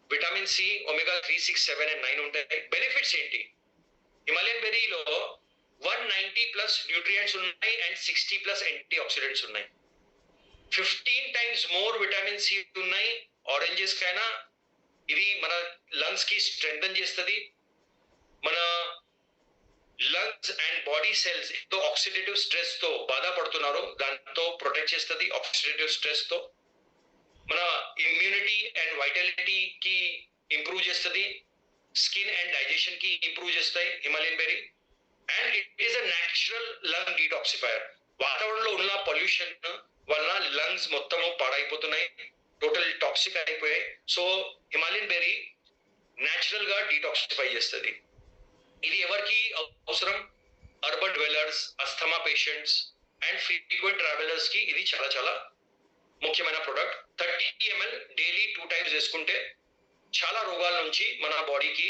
vitamin C, omega 3, 6, 7 and 9 ఉంటాయి. బెనిఫిట్స్ ఏంటి? హిమాలయన్ బెర్రీలో 190+ న్యూట్రియంట్స్ ఉన్నాయి అండ్ 60+ యాంటీ ఆక్సిడెంట్స్ ఉన్నాయి. 15 times మోర్ విటమిన్ సి ఉన్నాయి ఆరెంజెస్ కైనా. ఇది మన లంగ్స్ కి స్ట్రెంథన్ చేస్తుంది. మన లంగ్స్ అండ్ బాడీ సెల్స్ తో ఆక్సిడేటివ్ స్ట్రెస్ తో బాధపడుతున్నారు, దాంతో ప్రొటెక్ట్ చేస్తుంది. ఆక్సిడేటివ్ స్ట్రెస్ తో మన ఇమ్యూనిటీ అండ్ వైటాలిటీ కి ఇంప్రూవ్ చేస్తుంది. స్కిన్ అండ్ డైజెషన్ కి ఇంప్రూవ్ చేస్తాయి Himalayan berry. And it is a natural lung detoxifier. వాతావరణంలో ఉన్న పొల్యూషన్ వలన లంగ్స్ మొత్తము పాడైపోతున్నాయి, టోటల్ టాక్సిక్ అయిపోయాయి. సో హిమాలయన్ బెర్రీ న్యాచురల్ గా డీటాక్సిఫై చేస్తుంది. ఇది ఎవరికి అవసరం? Urban dwellers, asthma patients and frequent travelers కి ఇది చాలా చాలా ముఖ్యమైన ప్రోడక్ట్. 30 ml డైలీ 2 times వేసుకుంటే చాలా రోగాల నుంచి మన బాడీకి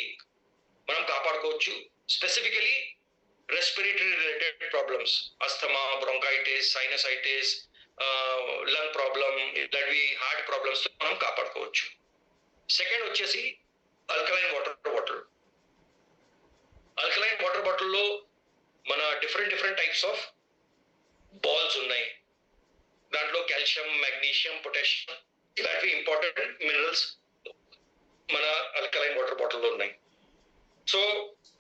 మనం కాపాడుకోవచ్చు. Specifically respiratory related problems, asthma, bronchitis, sinusitis, lung problem, ఇట్లాంటివి హార్ట్ ప్రాబ్లమ్స్ మనం కాపాడుకోవచ్చు. సెకండ్ వచ్చేసి alkaline water bottle. Alkaline water బాటిల్లో మన డిఫరెంట్ టైప్స్ ఆఫ్ బాల్స్ ఉన్నాయి. దాంట్లో కాల్షియం, మెగ్నీషియం, పొటాషియం ఇలాంటివి ఇంపార్టెంట్ మినరల్స్ మన ఆల్కలైన్ వాటర్ బాటిల్లో ఉన్నాయి. సో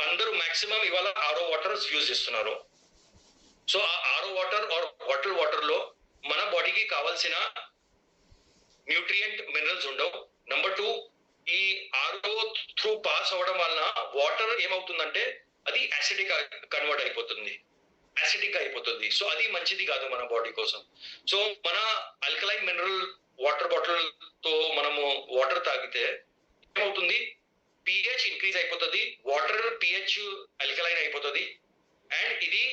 అందరూ మాక్సిమం ఇవాళ ఆరో వాటర్ యూజ్ చేస్తున్నారు. సో ఆ RO water are bottle water లో మన బాడీకి కావాల్సిన న్యూట్రియంట్ మినరల్స్ ఉండవు. నెంబర్ 2, ఈ ఆరో త్రూ పాస్ అవ్వడం వలన వాటర్ ఏమవుతుందంటే అది యాసిడిక్ కన్వర్ట్ అయిపోతుంది, యాసిడిక్ అయిపోతుంది. సో అది మంచిది కాదు మన బాడీ కోసం. సో మన ఆల్కలైన్ మినరల్ వాటర్ బాటిల్ తో మనము వాటర్ తాగితే ఏమవుతుంది? pH ఇంక్రీజ్ అయిపోతుంది, వాటర్ pH ఆల్కలైన్ అయిపోతుంది. అండ్ ఇది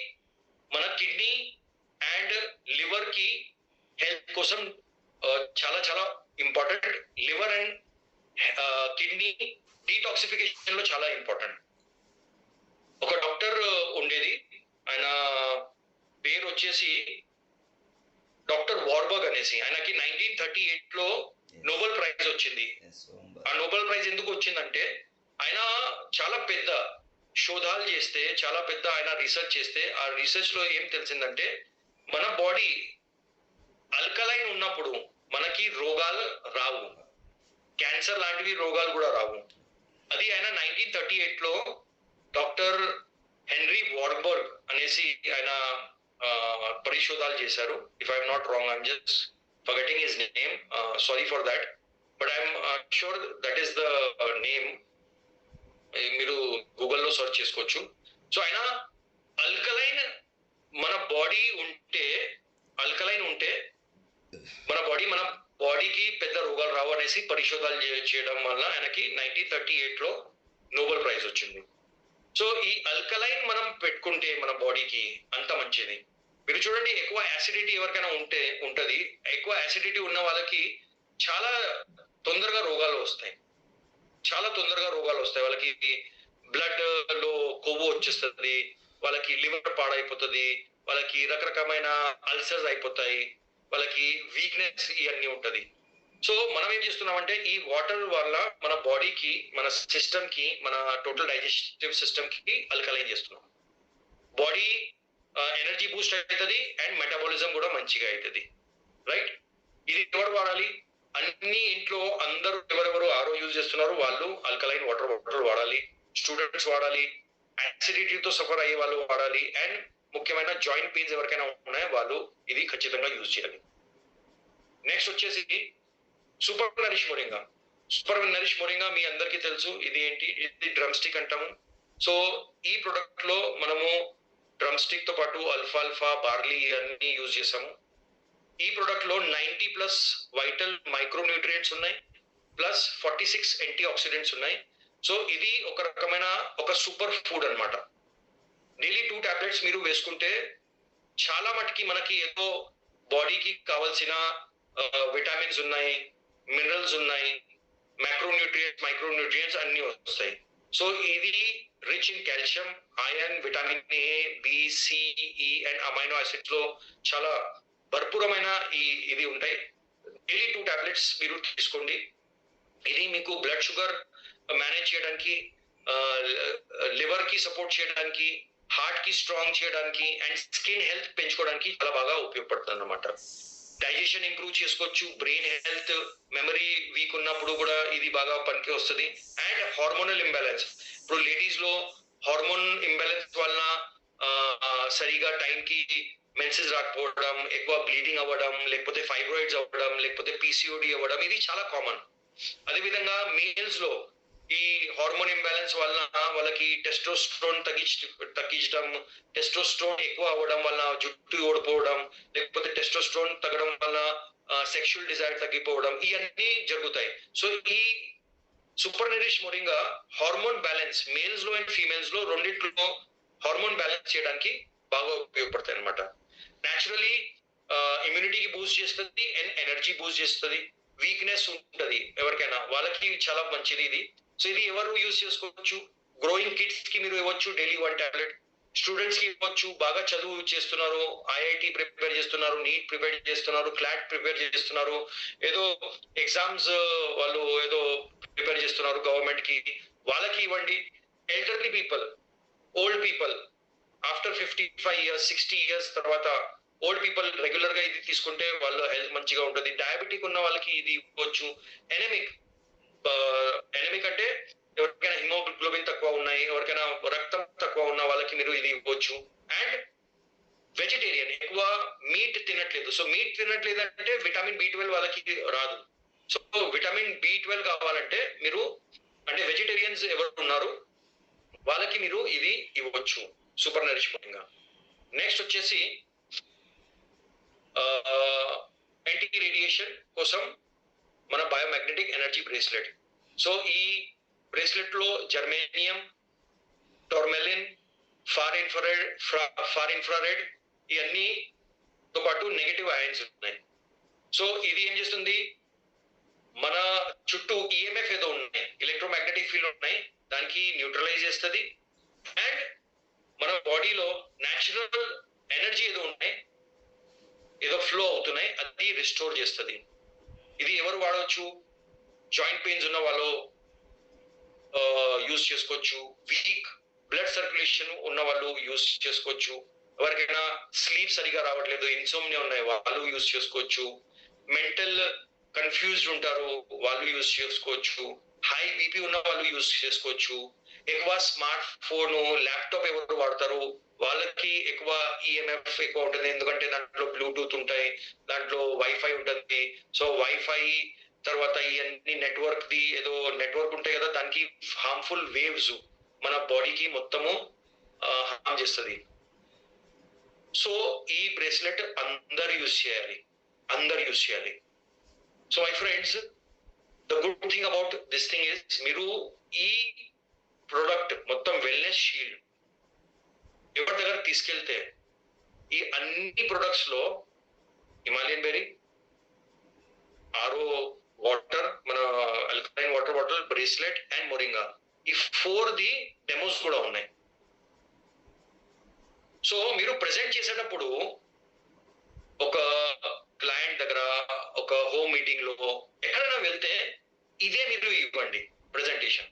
మన కిడ్నీ అండ్ లివర్ కి హెల్త్ కోసం చాలా చాలా important. Liver and kidney detoxification లో చాలా ఇంపార్టెంట్. ఒక డాక్టర్ ఉండేది, ఆయన పేరు వచ్చేసి డాక్టర్ వార్బర్గ్ అనేసి. ఆయనకి 1938 లో నోబెల్ ప్రైజ్ వచ్చింది. ఆ నోబెల్ ప్రైజ్ ఎందుకు వచ్చిందంటే ఆయన చాలా పెద్ద శోధాలు చేస్తే, చాలా పెద్ద ఆయన రీసెర్చ్ చేస్తే, ఆ రీసెర్చ్ లో ఏం తెలిసిందంటే మన బాడీ ఆల్కలైన్ ఉన్నప్పుడు మనకి రోగాలు రావు, క్యాన్సర్ లాంటివి రోగాలు కూడా రావు. అది ఆయన 1938 లో డాక్టర్ హెన్రీ వార్బర్గ్ అనేసి ఆయన పరిశోధాలు చేశారు. If I'm not wrong, I'm just forgetting his name, sorry for that, but I'm sure that is the name. మీరు గూగుల్లో సెర్చ్ చేసుకోవచ్చు. సో ఆయన ఆల్కలైన్ మన బాడీ ఉంటే, ఆల్కలైన్ ఉంటే మన బాడీకి పెద్ద రోగాలు రావు అనేసి పరిశోధాలు చేయడం వల్ల ఆయనకి 1938 లో నోబెల్ ప్రైజ్ వచ్చింది. సో ఈ ఆల్కలైన్ మనం పెట్టుకుంటే మన బాడీకి అంత మంచిది. మీరు చూడండి, ఎక్కువ యాసిడిటీ ఎవరికైనా ఉంటది. ఎక్కువ యాసిడిటీ ఉన్న వాళ్ళకి చాలా తొందరగా రోగాలు వస్తాయి, చాలా తొందరగా రోగాలు వస్తాయి. వాళ్ళకి బ్లడ్ లో కొవ్వు వచ్చేస్తుంది, వాళ్ళకి లివర్ పాడైపోతుంది, వాళ్ళకి రకరకమైన అల్సర్స్ అయిపోతాయి, వాళ్ళకి వీక్నెస్ ఇవన్నీ ఉంటది. సో మనం ఏం చేస్తున్నామంటే ఈ వాటర్ వల్ల మన బాడీకి, మన సిస్టమ్ కి, మన టోటల్ డైజెస్టివ్ సిస్టమ్ కి ఆల్కలైన్ చేస్తున్నాం. బాడీ ఎనర్జీ బూస్ట్ అవుతుంది అండ్ మెటబాలిజం కూడా మంచిగా అవుతుంది, రైట్? ఇది ఎవరు వాడాలి? అన్ని ఇంట్లో అందరూ ఎవరెవరు ఆరో యూజ్ చేస్తున్నారు వాళ్ళు ఆల్కలైన్ వాటర్ బాటిల్ వాడాలి. స్టూడెంట్స్ వాడాలి, యాసిడిటీతో సఫర్ అయ్యే వాళ్ళు వాడాలి, అండ్ ముఖ్యమైన జాయింట్ పెయిన్స్ ఎవరికైనా ఉన్నాయో వాళ్ళు ఇది ఖచ్చితంగా యూజ్ చేయాలి. నెక్స్ట్ వచ్చేసి super nourish moringa. Super nourish moringa మీ అందరికీ తెలుసు ఇది ఏంటి, ఇది డ్రమ్ స్టిక్ అంటాము. సో ఈ ప్రొడక్ట్ లో మనము డ్రమ్ స్టిక్ తో పాటు అల్ఫాల్ఫా, బార్లీ అన్ని యూజ్ చేసాము. ఈ ప్రొడక్ట్ లో 90+ వైటల్ మైక్రో న్యూట్రియంట్స్ ఉన్నాయి, ప్లస్ 46 యాంటీ ఆక్సిడెంట్స్ ఉన్నాయి. సో ఇది ఒక రకమైన ఒక సూపర్ ఫుడ్ అన్నమాట. డైలీ 2 టాబ్లెట్స్ మీరు వేసుకుంటే చాలా మటుకి మనకి ఏదో బాడీకి కావాల్సిన విటమిన్స్ ఉన్నాయి, మినరల్స్ ఉన్నాయి, మైక్రోన్యూట్రియంట్స్, మైక్రోన్యూట్రియంట్స్ అన్ని వస్తాయి. సో ఇది rich in calcium, iron, vitamin A, B, C, E and amino acids లో చాలా భర్పూరమైన ఇది ఉంటాయి. డైలీ 2 టాబ్లెట్స్ మీరు తీసుకోండి. ఇది మీకు బ్లడ్ షుగర్ మేనేజ్ చేయడానికి, లివర్ కి సపోర్ట్ చేయడానికి, హార్ట్ కి స్ట్రాంగ్ చేయడానికి అండ్ స్కిన్ హెల్త్ పెంచుకోవడానికి చాలా బాగా ఉపయోగపడుతుంది అన్నమాట. డైజెషన్ ఇంప్రూవ్ చేసుకోవచ్చు, బ్రెయిన్ హెల్త్, మెమరీ వీక్ ఉన్నప్పుడు కూడా ఇది బాగా పనికి వస్తుంది. అండ్ హార్మోనల్ ఇంబ్యాలెన్స్, ఇప్పుడు లేడీస్ లో హార్మోన్ ఇంబ్యాలెన్స్ వలన సరిగా టైంకి మెన్సెస్ రాకపోవడం, ఎక్కువ బ్లీడింగ్ అవ్వడం, లేకపోతే ఫైబ్రాయిడ్స్ అవ్వడం, లేకపోతే పీసీఓడి అవ్వడం, ఇది చాలా కామన్. అదేవిధంగా మేల్స్ లో ఈ హార్మోన్ ఇంబ్యాలెన్స్ వలన వాళ్ళకి టెస్టోస్టెరోన్ తగ్గించడం, టెస్టోస్టెరోన్ ఎక్కువ అవ్వడం వల్ల జుట్టు ఓడిపోవడం, లేకపోతే టెస్టోస్టెరోన్ తగ్గడం వల్ల సెక్షువల్ డిజైర్ తగ్గిపోవడం, ఇవన్నీ జరుగుతాయి. సో ఈ super nourish moringa hormone balance males లో అండ్ ఫీమేల్స్ లో రెండిట్లో హార్మోన్ బ్యాలెన్స్ చేయడానికి బాగా ఉపయోగపడతాయి అనమాట. న్యాచురలీ ఇమ్యూనిటీకి బూస్ట్ చేస్తుంది అండ్ ఎనర్జీ బూస్ట్ చేస్తుంది. వీక్నెస్ ఉంటది ఎవరికైనా, వాళ్ళకి చాలా మంచిది ఇది. సో ఇది ఎవరు యూజ్ చేసుకోవచ్చు? గ్రోయింగ్ కిడ్స్ కి మీరు ఇవ్వచ్చు డైలీ 1 టాబ్లెట్. స్టూడెంట్స్ కి ఇవ్వచ్చు, బాగా చదువు చేస్తున్నారు, ఐఐటి ప్రిపేర్ చేస్తున్నారు, నీట్ ప్రిపేర్ చేస్తున్నారు, క్లాట్ ప్రిపేర్ చేస్తున్నారు, ఏదో ఎగ్జామ్స్ వాళ్ళు ఏదో ప్రిపేర్ చేస్తున్నారు గవర్నమెంట్ కి, వాళ్ళకి ఇవ్వండి. Elderly people, old people after 55 years 60 years తర్వాత ఓల్డ్ పీపుల్ రెగ్యులర్ గా ఇది తీసుకుంటే వాళ్ళ హెల్త్ మంచిగా ఉంటుంది. డయాబెటిక్ ఉన్న వాళ్ళకి ఇది ఇవ్వచ్చు. ఎనెమిక్ అంటే ఎవరికైనా హిమోగ్లోబిన్ తక్కువ ఉన్నాయి, ఎవరికైనా రక్తం తక్కువ ఉన్న వాళ్ళకి మీరు ఇది ఇవ్వచ్చు. అండ్ వెజిటేరియన్, ఎక్కువ మీట్ తినట్లేదు. సో మీట్ తినట్లేదు అంటే విటమిన్ B12 వాళ్ళకి రాదు. సో విటమిన్ B12 కావాలంటే మీరు, అంటే వెజిటేరియన్స్ ఎవరు ఉన్నారు వాళ్ళకి మీరు ఇది ఇవ్వచ్చు సూపర్ నరిష్మెంట్ గా. నెక్స్ట్ వచ్చేసి యాంటీ రేడియేషన్ కోసం మన బయోమాగ్నెటిక్ ఎనర్జీ బ్రేస్లెట్. సో ఈ బ్రేస్లెట్ లో జర్మేనియం, టోర్మెలిన్, ఫార్ ఇన్ఫ్రారెడ్ ఇవన్నీతో పాటు నెగటివ్ అయాన్స్ ఉన్నాయి. సో ఇది ఏం చేస్తుంది, మన చుట్టూ ఈఎంఎఫ్ ఏదో ఉన్నాయి, ఎలక్ట్రోమాగ్నెటిక్ ఫీల్డ్ ఉన్నాయి, దానికి న్యూట్రలైజ్ చేస్తుంది. అండ్ మన బాడీలో న్యాచురల్ ఎనర్జీ ఏదో ఉన్నాయి, ఏదో ఫ్లో అవుతున్నాయి, అది రిస్టోర్ చేస్తుంది. ఇది ఎవరు వాడవచ్చు? జాయింట్ పెయిన్స్ ఉన్న వాళ్ళు యూజ్ చేసుకోవచ్చు, వీక్ బ్లడ్ సర్క్యులేషన్ ఉన్న వాళ్ళు యూజ్ చేసుకోవచ్చు, ఎవరికైనా స్లీప్ సరిగా రావట్లేదు, ఇన్సోమ్నియా ఉన్నాయి వాళ్ళు యూజ్ చేసుకోవచ్చు, మెంటల్ కన్ఫ్యూజ్డ్ ఉంటారు వాళ్ళు యూజ్ చేసుకోవచ్చు, హై బీపీ ఉన్న వాళ్ళు యూజ్ చేసుకోవచ్చు, ఎక్కువ స్మార్ట్ ఫోన్ ల్యాప్టాప్ ఎవరు వాడతారు వాళ్ళకి ఎక్కువ ఈఎంఎఫ్ ఎక్కువ ఉంటుంది, ఎందుకంటే దాంట్లో బ్లూటూత్ ఉంటాయి, దాంట్లో వైఫై ఉంటుంది. సో వైఫై తర్వాత ఇవన్నీ నెట్వర్క్ ది ఏదో నెట్వర్క్ ఉంటాయి కదా, దానికి హార్మ్ఫుల్ వేవ్స్ మన బాడీకి మొత్తము హార్మ్ చేస్తుంది. సో ఈ బ్రేస్లెట్ అందరు యూజ్ చేయాలి. So my friends, the good thing about this thing is, మీరు ఈ ప్రోడక్ట్ మొత్తం వెల్నెస్ షీల్డ్ ఎవరి దగ్గర తీసుకెళ్తే ఈ అన్ని ప్రొడక్ట్స్ లో హిమాలయన్ బెర్రీ, ఆర్ఓ వాటర్, మన alkaline water bottle, bracelet and moringa, ఈ 4 ది డెమోస్ కూడా ఉన్నాయి. సో మీరు ప్రెజెంట్ చేసేటప్పుడు ఒక క్లయింట్ దగ్గర, ఒక హోమ్ మీటింగ్ లో ఎక్కడైనా వెళ్తే ఇదే మీరు ఇవ్వండి ప్రెజెంటేషన్.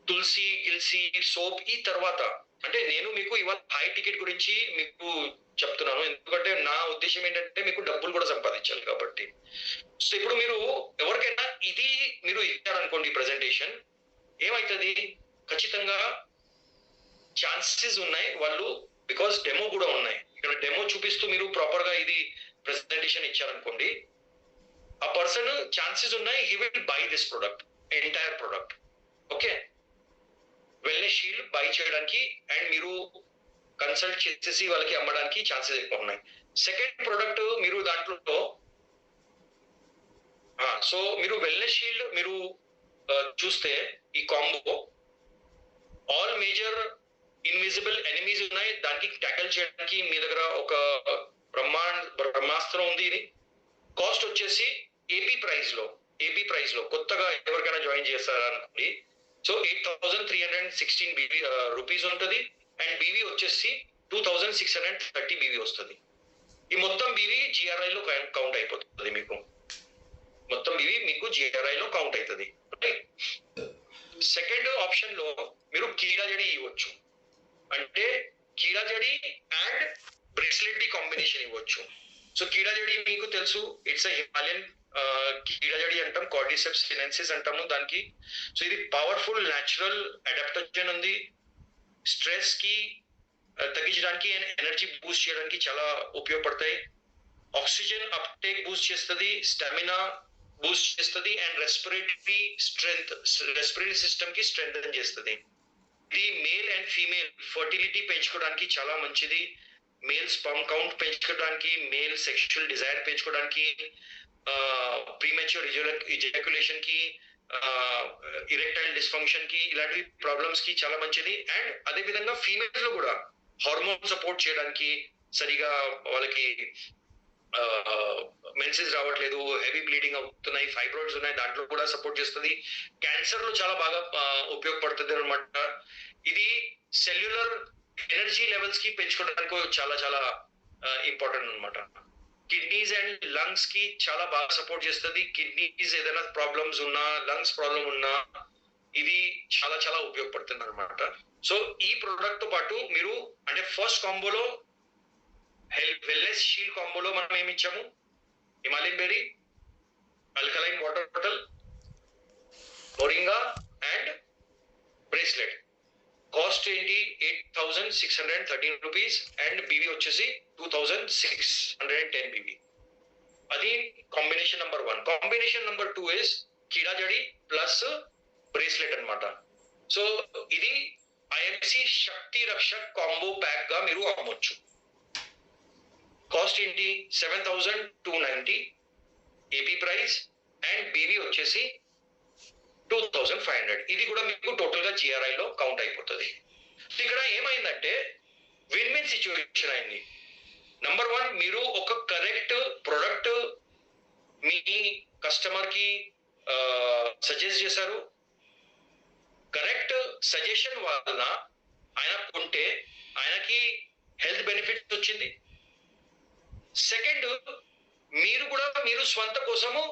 తులసి, గిల్సి, సోప్ ఈ తర్వాత, అంటే నేను మీకు ఇవాళ హై టికెట్ గురించి మీకు చెప్తున్నాను, ఎందుకంటే నా ఉద్దేశం ఏంటంటే మీకు డబ్బులు కూడా సంపాదించాలి కాబట్టి. సో ఇప్పుడు మీరు ఎవరికైనా ఇది మీరు ఇచ్చారనుకోండి ప్రెజెంటేషన్, ఏమవుతుంది, ఖచ్చితంగా ఛాన్సెస్ ఉన్నాయి వాళ్ళు, బికాస్ డెమో కూడా ఉన్నాయి, ఇక్కడ డెమో చూపిస్తూ మీరు ప్రాపర్ గా ఇది ప్రెజెంటేషన్ ఇచ్చారనుకోండి, ఆ పర్సన్ ఛాన్సెస్ ఉన్నాయి he will buy this product, entire product. Okay, wellness shield by చేయడానికి అండ్ మీరు కన్సల్ట్ చేసేసి వాళ్ళకి అమ్మడానికి ఛాన్సెస్ ఎక్కువ ఉన్నాయి. సెకండ్ ప్రొడక్ట్ మీరు దాంట్లో సో మీరు వెల్నెస్ షీల్డ్ మీరు చూస్తే ఈ combo all major invisible enemies ఉన్నాయి, దానికి ట్యాకిల్ చేయడానికి మీ దగ్గర ఒక బ్రహ్మాస్త్రం ఉంది. ఇది కాస్ట్ వచ్చేసి ఏపీ ప్రైస్ లో కొత్తగా ఎవరికైనా జాయిన్ చేస్తారనుకోండి, సో 8,316 బీవీ రూపీస్ ఉంటుంది. అండ్ బీవీ వచ్చేసి 2,630 బీవీ వస్తుంది. ఈ మొత్తం బీవీ GRI లో కౌంట్ అయిపోతుంది. మొత్తం బీవీ మీకు GRI లో కౌంట్ అవుతుంది. సెకండ్ ఆప్షన్ లో మీరు కీడాజడి ఇవ్వచ్చు, అంటే కీడాజడి అండ్ బ్రేస్లెట్ ది కాంబినేషన్ ఇవ్వచ్చు. సో కీడాజడి మీకు తెలుసు, ఇట్స్ హిమాలయన్ కీడాజడి అంటాం, కార్డిసెప్స్ సినెన్సిస్ అంటాము దానికి. సో ఇది పవర్ఫుల్ న్యాచురల్ అడాప్టోజన్ ఉంది, స్ట్రెస్ కి తగ్గించడానికి అండ్ ఎనర్జీ బూస్ట్ చేయడానికి చాలా ఉపయోగపడతాయి. ఆక్సిజన్ అప్టేక్ బూస్ట్ చేస్తుంది, స్టామినా బూస్ట్ చేస్తుంది, అండ్ రెస్పిరేటరీ సిస్టమ్ కి స్ట్రెంథెన్ చేస్తుంది. ఇది మేల్ అండ్ ఫీమేల్ ఫర్టిలిటీ పెంచుకోవడానికి చాలా మంచిది. మేల్ స్పర్మ్ కౌంట్ పెంచుకోవడానికి, మేల్ సెక్షువల్ డిజైర్ పెంచుకోవడానికి, ప్రీమెచ్యూర్ ఇజాక్యులేషన్ కి, ఇరెక్టైల్ డిస్ఫంక్షన్ కి, ఇలాంటి ప్రాబ్లమ్స్ కి చాలా మంచిది. అండ్ అదే విధంగా ఫీమేల్స్ లో కూడా హార్మోన్ సపోర్ట్ చేయడానికి, సరిగా వాళ్ళకి మెన్సెస్ రావట్లేదు, హెవీ బ్లీడింగ్ అవుతున్నాయి, ఫైబ్రాయిడ్స్ ఉన్నాయి, దాంట్లో కూడా సపోర్ట్ చేస్తుంది. క్యాన్సర్ లో చాలా బాగా ఉపయోగపడుతుంది అనమాట. ఇది సెల్యులర్ ఎనర్జీ లెవెల్స్ కి పెంచుకోవడానికి చాలా చాలా ఇంపార్టెంట్ అనమాట. కిడ్నీస్ అండ్ లంగ్స్ కి చాలా బాగా సపోర్ట్ చేస్తుంది. కిడ్నీస్ ఏదైనా ప్రాబ్లమ్స్ ఉన్నా, లంగ్స్ ప్రాబ్లమ్ ఉన్నా, ఇది చాలా చాలా ఉపయోగపడుతుంది అనమాట. సో ఈ ప్రోడక్ట్ తో పాటు మీరు అంటే ఫస్ట్ కాంబోలో వెల్నెస్ షీల్డ్ కాంబోలో మనం ఏమి ఇచ్చాము, Himalayan berry, alkaline water bottle, moringa and bracelet. Cost ఏంటి 8,613 రూపీస్ అండ్ బీవీ వచ్చేసి 2,610 బీవీ. అది combination number 1. Combination number 2 is కీడాజడి ప్లస్ బ్రేస్లెట్ అన్నమాట. సో ఇది IMC Shakti Rakshak combo pack గా మీరు అమ్మొచ్చు. కాస్ట్ ఏంటి 7,290 ఏపీ ప్రైస్ అండ్ బీవీ వచ్చేసి 2,500. ఇది కూడా మీకు టోటల్ గా GRI లో కౌంట్ అయిపోతుంది. ఇక్కడ ఏమైందంటే విన్ విన్ సిచ్యువేషన్ అయింది. నంబర్ 1, మీరు ఒక కరెక్ట్ ప్రొడక్ట్ మీ కస్టమర్ కి సజెస్ట్ చేశారు. కరెక్ట్ సజెషన్ వలన ఆయన కొంటే ఆయనకి హెల్త్ బెనిఫిట్ వచ్చింది. సెకండ్, మీరు స్వంత కోసము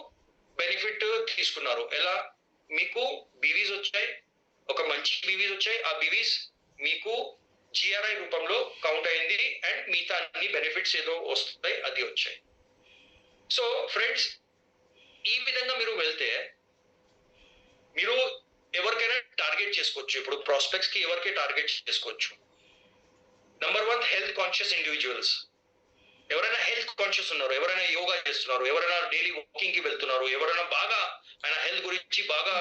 బెనిఫిట్ తీసుకున్నారు. ఎలా? మీకు బీవీస్ వచ్చాయి, ఒక మంచి బీవీస్ వచ్చాయి. ఆ బీవీస్ మీకు GRI రూపంలో కౌంట్ అయింది అండ్ మిగతా అన్ని బెనిఫిట్స్ ఏదో వస్తాయి అది వచ్చాయి. సో ఫ్రెండ్స్, ఈ విధంగా మీరు వెళ్తే మీరు ఎవరికైనా టార్గెట్ చేసుకోవచ్చు. ఇప్పుడు ప్రాస్పెక్ట్స్ కి ఎవరికి టార్గెట్ చేసుకోవచ్చు. Number 1, health conscious individuals. ఎవరైనా హెల్త్ కాన్షియస్ ఉన్నారు, ఎవరైనా యోగా చేస్తున్నారు, ఎవరైనా డైలీ వాకింగ్ కి వెళ్తున్నారు, ఎవరైనా బాగా ఆయన హెల్త్ గురించి బాగా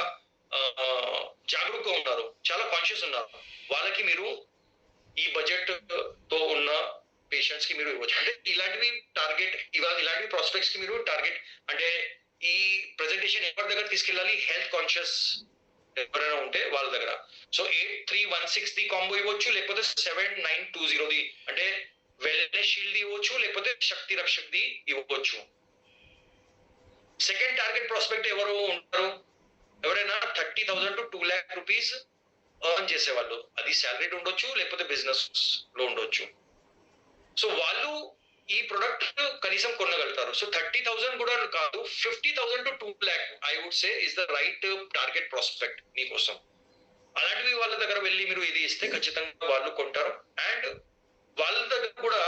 జాగరూకంగా ఉన్నారు, చాలా కాన్షియస్ ఉన్నారు, వాళ్ళకి మీరు ఈ బడ్జెట్ తో ఉన్న పేషెంట్స్ కి మీరు ఇవ్వచ్చు. అంటే ఇలాంటివి టార్గెట్, ఇలాంటివి ప్రాస్పెక్ట్స్ కి మీరు టార్గెట్, అంటే ఈ ప్రెజెంటేషన్ ఎవరి దగ్గర తీసుకెళ్ళాలి, హెల్త్ కాన్షియస్ ఎవరైనా ఉంటే వాళ్ళ దగ్గర. సో 8,316 ది కాంబో ఇవ్వచ్చు, లేకపోతే 7,920 ది అంటే వెల్నెస్ షీల్డ్ ఇవ్వచ్చు, లేకపోతే శక్తి రక్షక్ ది ఇవ్వచ్చు. సెకండ్ టార్గెట్ ప్రాస్పెక్ట్ ఎవరు ఉంటారు? ఎవరైనా 30,000 to 2 lakh రూపీస్ ఎర్న్ చేసేవాళ్ళు. అది సాలరీడ్ ఉండొచ్చు, లేకపోతే బిజినెస్ లో ఉండొచ్చు. సో వాళ్ళు ఈ ప్రొడక్ట్ కనీసం కొనగలుగుతారు. సో 30,000 కూడా కాదు, 50,000 to 2 lakh I would say is the right target prospect మీకోసం. అలాంటివి వాళ్ళ దగ్గర వెళ్ళి మీరు ఇది ఇస్తే ఖచ్చితంగా వాళ్ళు కొంటారు. అండ్ వాళ్ళ దగ్గర కూడా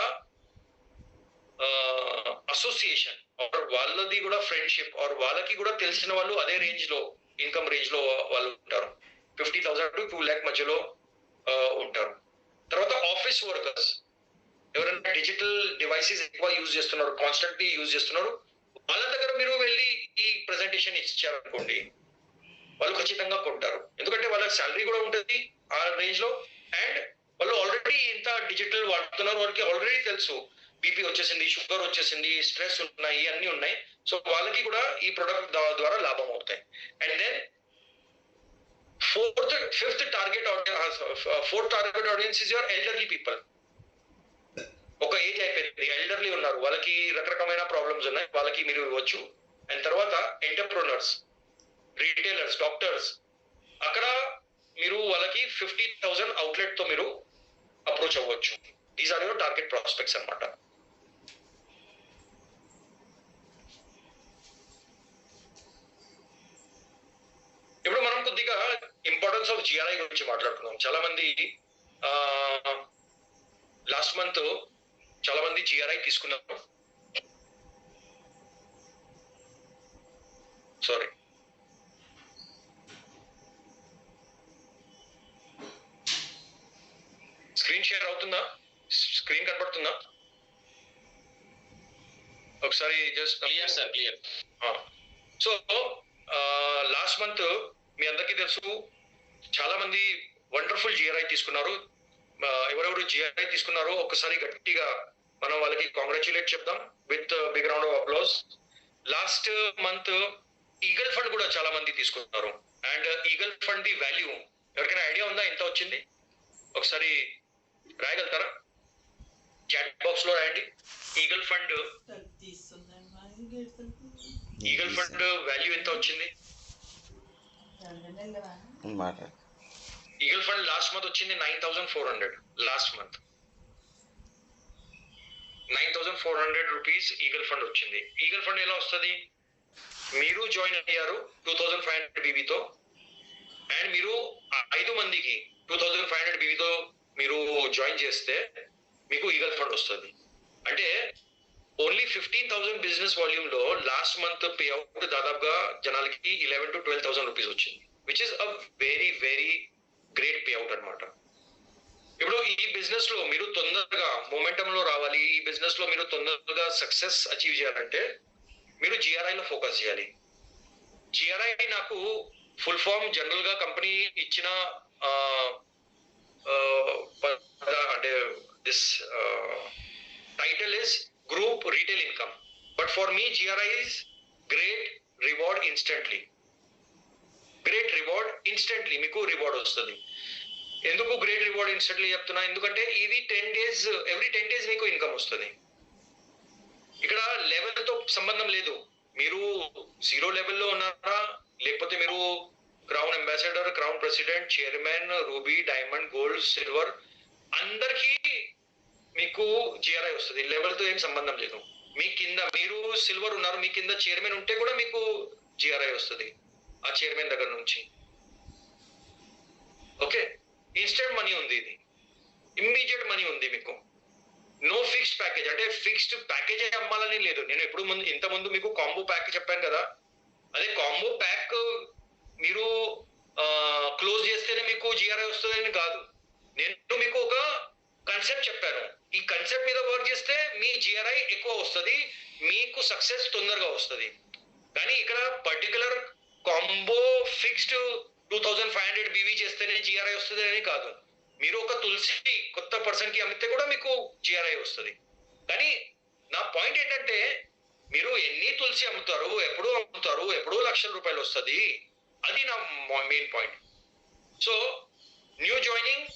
అసోసియేషన్ ఆర్ వాళ్ళది కూడా ఫ్రెండ్షిప్ ఆర్ వాళ్ళకి కూడా తెలిసిన వాళ్ళు అదే రేంజ్ లో ఇన్కమ్ రేంజ్ లో వాళ్ళు ఉంటారు. 50,000 to 2 lakh మధ్యలో ఉంటారు. తర్వాత ఆఫీస్ వర్కర్స్, ఎవరైనా డిజిటల్ డివైసెస్ ఎక్కువ యూజ్ చేస్తున్నారు, కాన్స్టెంట్లీ యూజ్ చేస్తున్నారు, వాళ్ళ దగ్గర మీరు వెళ్ళి ఈ ప్రెజెంటేషన్ ఇచ్చారనుకోండి, వాళ్ళు ఖచ్చితంగా కొంటారు. ఎందుకంటే వాళ్ళ శాలరీ కూడా ఉంటుంది ఆ రేంజ్ లో, అండ్ వాళ్ళు ఆల్రెడీ ఇంత డిజిటల్ వాడుతున్నారు, వాళ్ళకి ఆల్రెడీ తెలుసు బీపీ వచ్చేసింది, షుగర్ వచ్చేసింది, స్ట్రెస్ ఉన్నాయి, అన్ని ఉన్నాయి. సో వాళ్ళకి కూడా ఈ ప్రొడక్ట్ ద్వారా లాభం అవుతాయి. And then fifth target audience is your elderly people. ఒక ఏజ్ అయిపోయింది, ఎల్డర్లీ ఉన్నారు, వాళ్ళకి రకరకమైన ప్రాబ్లమ్స్ ఉన్నాయి, వాళ్ళకి మీరు ఇవ్వచ్చు. అండ్ తర్వాత ఎంటర్ప్రెన్యూర్స్, రీటైలర్స్, డాక్టర్స్, అక్కడ మీరు వాళ్ళకి 50,000 అవుట్లెట్ తో మీరు అప్రోచ్ అవ్వచ్చు. These are your target prospects అన్నమాట. ఇప్పుడు మనం కొద్దిగా ఇంపార్టెన్స్ ఆఫ్ జిఆర్ఐ గురించి మాట్లాడుకున్నాం. చాలా మంది లాస్ట్ మంత్ చాలా మంది జిఆర్ఐ తీసుకున్నారు. సారీ, స్క్రీన్ షేర్ అవుతుందా? స్క్రీన్ కనబడుతుందా? ఒకసారి just clear sir, clear. So last month మీ అందరికీ తెలుసు చాలా మంది వండర్ఫుల్ జిఆర్ఐ తీసుకున్నారు. ఎవరెవరు జిఆర్ఐ తీసుకున్నారో ఒకసారి గట్టిగా మనం వాళ్ళకి కాంగ్రాచులేట్ చెప్దాం with big round of applause. Last month eagle fund కూడా చాలా మంది తీసుకున్నారు. అండ్ ఈగల్ ఫండ్ ది వాల్యూ ఎవరికైనా ఐడియా ఉందా ఎంత వచ్చింది? ఒకసారి రాయగలుగుతారా? చాట్ బాక్స్ లో రాయండి. ఈగల్ ఫండ్ వాల్యూ ఎంత వచ్చింది? ఈగల్ ఫండ్ లాస్ట్ మంత్ వచ్చింది 9,400. Last month 9,400 rupees eagle fund వచ్చింది. ఈగల్ ఫండ్ ఎలా వస్తుంది? మీరు జాయిన్ అయ్యారు 2,500 బీబీతో, అండ్ మీరు 5 మందికి 2,500 బీబీతో మీరు జాయిన్ చేస్తే మీకు ఈగల్ ఫండ్ వస్తుంది. అంటే ఓన్లీ 15,000 బిజినెస్ వాల్యూమ్ లో లాస్ట్ మంత్ పే అవుట్ దాదాపుగా జనాలకి 11,000 to 12,000 రూపీస్ వచ్చింది, which is a very very great pay out అనమాట. ఇప్పుడు ఈ బిజినెస్ లో మీరు తొందరగా మొమెంటం లో రావాలి, ఈ బిజినెస్ లో మీరు తొందరగా సక్సెస్ అచీవ్ చేయాలంటే మీరు జిఆర్ఐ లో ఫోకస్ చేయాలి. జిఆర్ఐ నాకు ఫుల్ ఫామ్ జనరల్ గా కంపెనీ ఇచ్చిన అంటే this title is group retail income, but for me GRI is great reward instantly. Great reward instantly మీకు రివార్డ్ వస్తుంది. ఎందుకు గ్రేట్ రివార్డ్ ఇన్స్టెంట్లీ చెప్తున్నా? ఎందుకంటే ఇది 10 days, ఎవ్రీ 10 days మీకు ఇన్కమ్ వస్తుంది. ఇక్కడ లెవెల్ తో సంబంధం లేదు. మీరు 0 లెవెల్లో ఉన్నారా, లేకపోతే మీరు crown ambassador, crown president, chairman, ruby, diamond, gold, silver, అందరికీ మీకు జిఆర్ఐ వస్తుంది. లెవెల్ తో ఏం సంబంధం లేదు. మీ కింద మీరు సిల్వర్ ఉన్నారు, మీ కింద చైర్మన్ ఉంటే కూడా మీకు జిఆర్ఐ వస్తుంది ఆ చైర్మన్ దగ్గర నుంచి. ఓకే, ఇన్స్టెంట్ మనీ ఉంది, ఇది ఇమ్మీడియట్ మనీ ఉంది మీకు. నో ఫిక్స్డ్ ప్యాకేజ్, అంటే ఫిక్స్డ్ ప్యాకేజ్ అమ్మాలని లేదు. నేను ఎప్పుడు ఇంత ముందు మీకు కాంబో ప్యాక్ చెప్పాను కదా, అదే కాంబో ప్యాక్ మీరు క్లోజ్ చేస్తేనే మీకు జిఆర్ఐ వస్తుందని కాదు. నేను మీకు ఒక కన్సెప్ట్ చెప్పాను, ఈ కన్సెప్ట్ మీద వర్క్ చేస్తే మీ జిఆర్ఐ ఎక్కువ వస్తుంది, మీకు సక్సెస్ తొందరగా వస్తుంది. కానీ ఇక్కడ పర్టికులర్ కాంబో ఫిక్స్డ్ 2,500 బీవీ చేస్తేనే జిఆర్ఐ వస్తుంది అని కాదు. మీరు ఒక తులసి కొత్త పర్సన్ కి అమ్మితే కూడా మీకు జిఆర్ఐ వస్తుంది. కానీ నా పాయింట్ ఏంటంటే మీరు ఎన్ని తులసి అమ్ముతారు, ఎప్పుడు అమ్ముతారు, ఎప్పుడు ₹1,00,000 వస్తుంది, అది నా main point. So new joining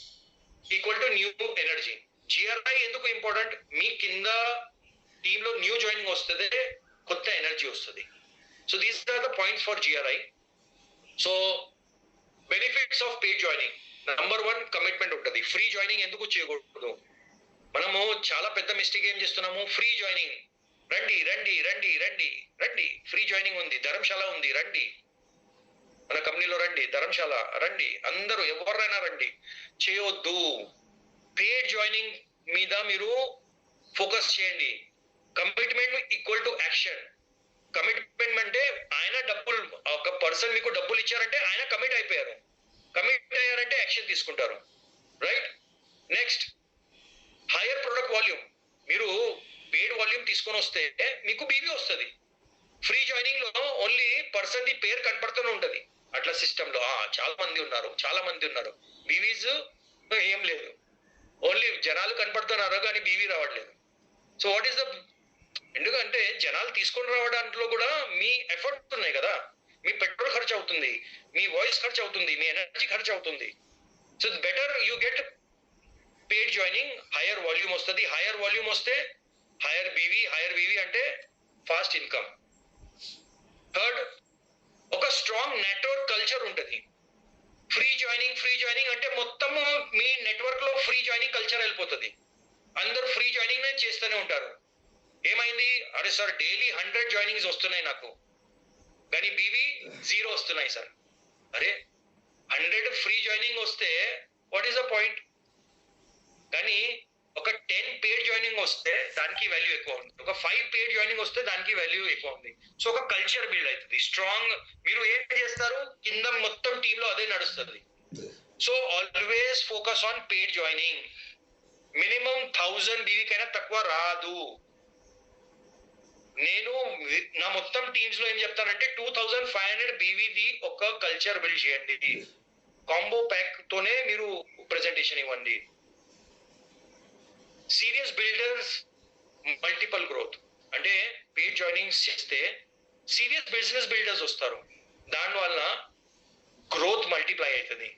equal to new energy. GRI ఎందుకు ఇంపార్టెంట్? మీ కింద టీంలో న్యూ జాయినింగ్ వస్తుంది, కొత్త ఎనర్జీ వస్తుంది. So these are the points for GRI. So benefits of paid joining. Number 1, commitment ఉంటుంది. ఫ్రీ జాయినింగ్ ఎందుకు చేయకూడదు? మనము చాలా పెద్ద మిస్టేక్ ఏం చేస్తున్నాము, ఫ్రీ జాయినింగ్, రండి రండి రండి రండి రండి, ఫ్రీ జాయినింగ్ ఉంది, ధర్మశాల ఉంది, రండి మన కంపెనీలో రండి, ధర్మశాల రండి, అందరూ ఎవరైనా రండి. చేయొద్దు. పెయిడ్ జాయినింగ్ మీద మీరు ఫోకస్ చేయండి. Commitment equal to action. Commitment అంటే ఆయన డబ్బులు, ఒక పర్సన్ మీకు డబ్బులు ఇచ్చారంటే ఆయన కమిట్ అయిపోయారు. కమిట్ అయ్యారంటే యాక్షన్ తీసుకుంటారు, right? Next, hire product volume. మీరు పెయిడ్ వాల్యూమ్ తీసుకొని వస్తే మీకు బీవీ వస్తుంది. ఫ్రీ జాయినింగ్ లో ఓన్లీ పర్సన్ ది పేరు కనపడుతూనే ఉంటది. అట్లా సిస్టమ్ లో చాలా మంది ఉన్నారు, బీవీస్ ఏం లేదు, ఓన్లీ జనాలు కనపడుతున్నారు కానీ బీవీ రావట్లేదు. సో వాట్ ఈస్ ద, ఎందుకంటే జనాలు తీసుకొని రావడంలో కూడా మీ ఎఫర్ట్స్ ఉన్నాయి కదా, మీ పెట్రోల్ ఖర్చు అవుతుంది, మీ వాయిస్ ఖర్చు అవుతుంది, మీ ఎనర్జీ ఖర్చు అవుతుంది. So better you get paid joining, hire volume వస్తుంది. హైయర్ వాల్యూమ్ వస్తే హైయర్ బీవీ అంటే ఫాస్ట్ ఇన్కమ్. థర్డ్, ఒక స్ట్రాంగ్ నెట్వర్క్ కల్చర్ ఉంటుంది. ఫ్రీ జాయినింగ్ అంటే మొత్తము మీ నెట్వర్క్ లో ఫ్రీ జాయినింగ్ కల్చర్ వెళ్ళిపోతుంది. అందరూ ఫ్రీ జాయినింగ్ చేస్తూనే ఉంటారు. ఏమైంది, అరే సార్ డైలీ 100 జాయినింగ్స్ వస్తున్నాయి నాకు, కానీ బీవీ 0 వస్తున్నాయి సార్. అరే 100 ఫ్రీ జాయినింగ్ వస్తే వాట్ ఈస్ ద పాయింట్? కానీ ఒక 10 పేడ్ జాయినింగ్ వస్తే దానికి వాల్యూ ఎక్కువ ఉంది, ఒక 5 పేడ్ జాయినింగ్ వస్తే దానికి వాల్యూ ఎక్కువ ఉంది. సో ఒక కల్చర్ బిల్డ్ అవుతుంది స్ట్రాంగ్. మీరు ఏం చేస్తారు, కింద మొత్తం టీమ్ లో అదే నడుస్తుంది. So always focus on paid joining. Minimum 1000 BV కైనా తక్కువ రాదు. నేను నా మొత్తం టీమ్స్ లో ఏం చెప్తానంటే 2500 బీవీది ఒక కల్చర్ బిల్డ్ చేయండి. కాంబో ప్యాక్ తోనే మీరు ప్రెజెంటేషన్ ఇవ్వండి. సీరియస్ బిల్డర్స్ మల్టిపల్ గ్రోత్ అంటే పేడ్ జాయినింగ్స్ చేస్తే సీరియస్ బిజినెస్ బిల్డర్స్ వస్తారు, దానివల్ల గ్రోత్ మల్టిప్లై అవుతుంది.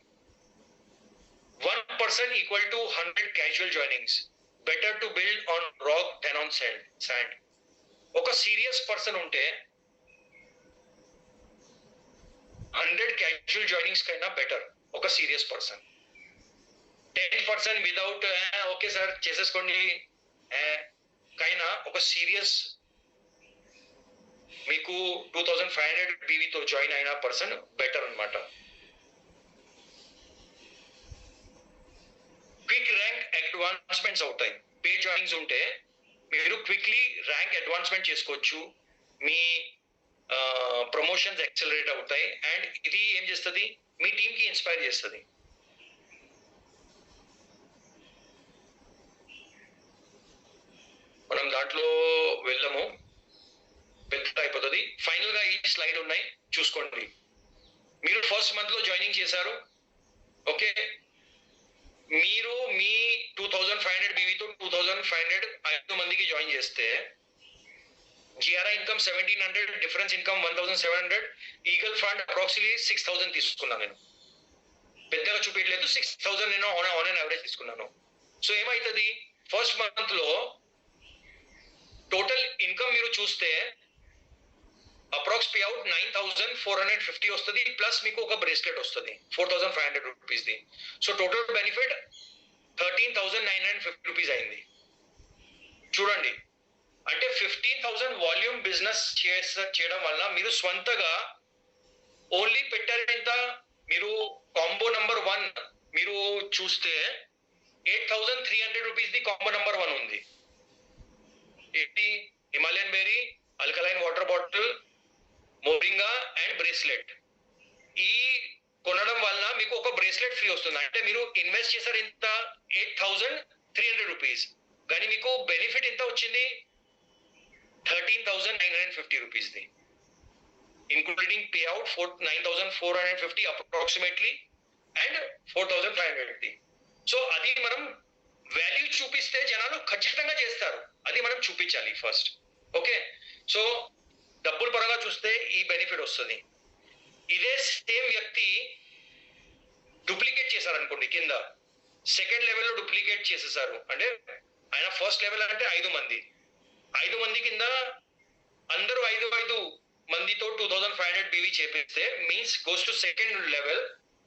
1% equal to 100 casual joinings. Better to build on rock then on sand. ఒక సీరియస్ పర్సన్ ఉంటే 100 క్యాజువల్ జాయినింగ్స్ కైనా బెటర్ ఒక serious person. 10% without okay sir చేసేసుకోండి కైనా ఒక సీరియస్ మీకు 2500 బీవీతో జాయిన్ అయిన పర్సన్ బెటర్ అన్నమాట. క్విక్ ర్యాంక్ అడ్వాన్స్మెంట్స్ అవుతాయి. పేడ్ జాయినింగ్స్ ఉంటే మీరు క్విక్లీ ర్యాంక్ అడ్వాన్స్మెంట్ చేసుకోవచ్చు, మీ ప్రమోషన్స్ యాక్సలరేట్ అవుతాయి. అండ్ ఇది ఏం చేస్తుంది, మీ టీమ్ కి ఇన్స్పైర్ చేస్తుంది. మనం దాంట్లో వెళ్ళము, పెద్ద అయిపోతుంది. ఫైనల్ గా ఈ స్లైడ్ ఉన్నాయి చూసుకోండి. మీరు ఫస్ట్ మంత్ లో జాయినింగ్ చేశారు, ఓకే, మీరు మీ 2500 బీవీతో 2500 5 మందికి జాయిన్ చేస్తే GRI income 1700, difference income 1700, eagle fund approximately 6000 తీసుకున్నాను నేను. పెద్దగా చూపించలేదు, 6000 నేను ఆన్ అండ్ యావరేజ్ తీసుకున్నాను. సో ఏమవుతుంది, ఫస్ట్ మంత్ లో టోటల్ ఇన్కమ్ మీరు చూస్తే అప్రాక్స్ పే అవుట్ 9450 వస్తుంది, ప్లస్ మీకు ఒక బ్రేస్లెట్ వస్తుంది 4500 rupees the. So total benefit 13950 rupees అయింది. చూడండి, అంటే 15000 వాల్యూమ్ బిజినెస్ చేయడం వల్ల మీరు స్వంతగా ఓన్లీ పెట్టారు ఎంత, మీరు కాంబో నంబర్ 1 మీరు చూస్తే 8300 రూపీస్ ది కాంబో నంబర్ 1 ఉంది. ఏంటి, Himalayan berry, alkaline water bottle, moringa and bracelet. ఈ కొనడం వల్ల మీకు ఒక బ్రేస్లెట్ ఫ్రీ వస్తుంది. అంటే మీరు ఇన్వెస్ట్ చేశారు ఇంత 8300 రూపీస్, కానీ మీకు బెనిఫిట్ ఎంత వచ్చింది 13950 rupees the, including pay out 9450 approximately and 4500 the. So అది మనం వాల్యూ చూపిస్తే జనాలు ఖచ్చితంగా చేస్తారు, అది మనం చూపించాలి ఫస్ట్. ఓకే, సో డబ్బుల పరంగా చూస్తే ఈ బెనిఫిట్ వస్తుంది. ఇదే సేమ్ వ్యక్తి డూప్లికేట్ చేశారనుకోండి, కింద సెకండ్ లెవెల్లో డూప్లికేట్ చేసేసారు, అంటే ఆయన ఫస్ట్ లెవెల్ అంటే 5 మంది కింద అందరూ 5 మందితో 2500 బీవీ చేపిస్తే means goes to second level.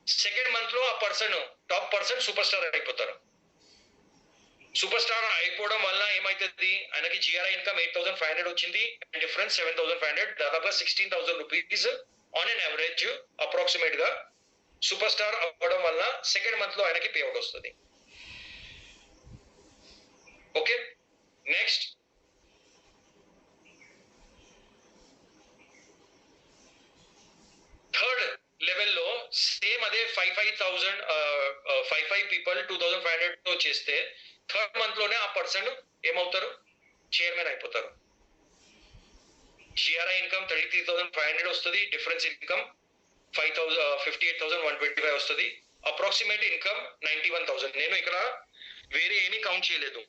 Second month లో ఆ person top person super star అయిపోతారు. సూపర్ స్టార్ అయిపోవడం వల్ల ఏమైతుంది, ఆయనకి జిఆర్ఐ ఇన్కమ్ 8500 వచ్చింది, డిఫరెన్స్ 7500, దాదాపుగా 16000 rupees on an average approximate గా సూపర్ స్టార్ అవ్వడం వల్ల సెకండ్ మంత్ లో ఆయనకి పేఅవుట్ వస్తుంది. ఓకే, నెక్స్ట్ థర్డ్ లెవెల్లో సేమ్ అదే 5 పీపుల్ 2500 తో చేస్తే థర్డ్ మంత్ లోనే ఆ పర్సన్ ఏమవుతారు, చైర్మన్ అయిపోతారు. జిఆర్ఐ ఇన్కమ్ 33500 వస్తుంది, డిఫరెన్స్ ఇన్కమ్ 58,125 వస్తుంది, అప్రాక్సిమేట్ ఇన్కమ్ 91,000. నేను ఇక్కడ వేరే ఏమీ కౌంట్ చేయలేదు,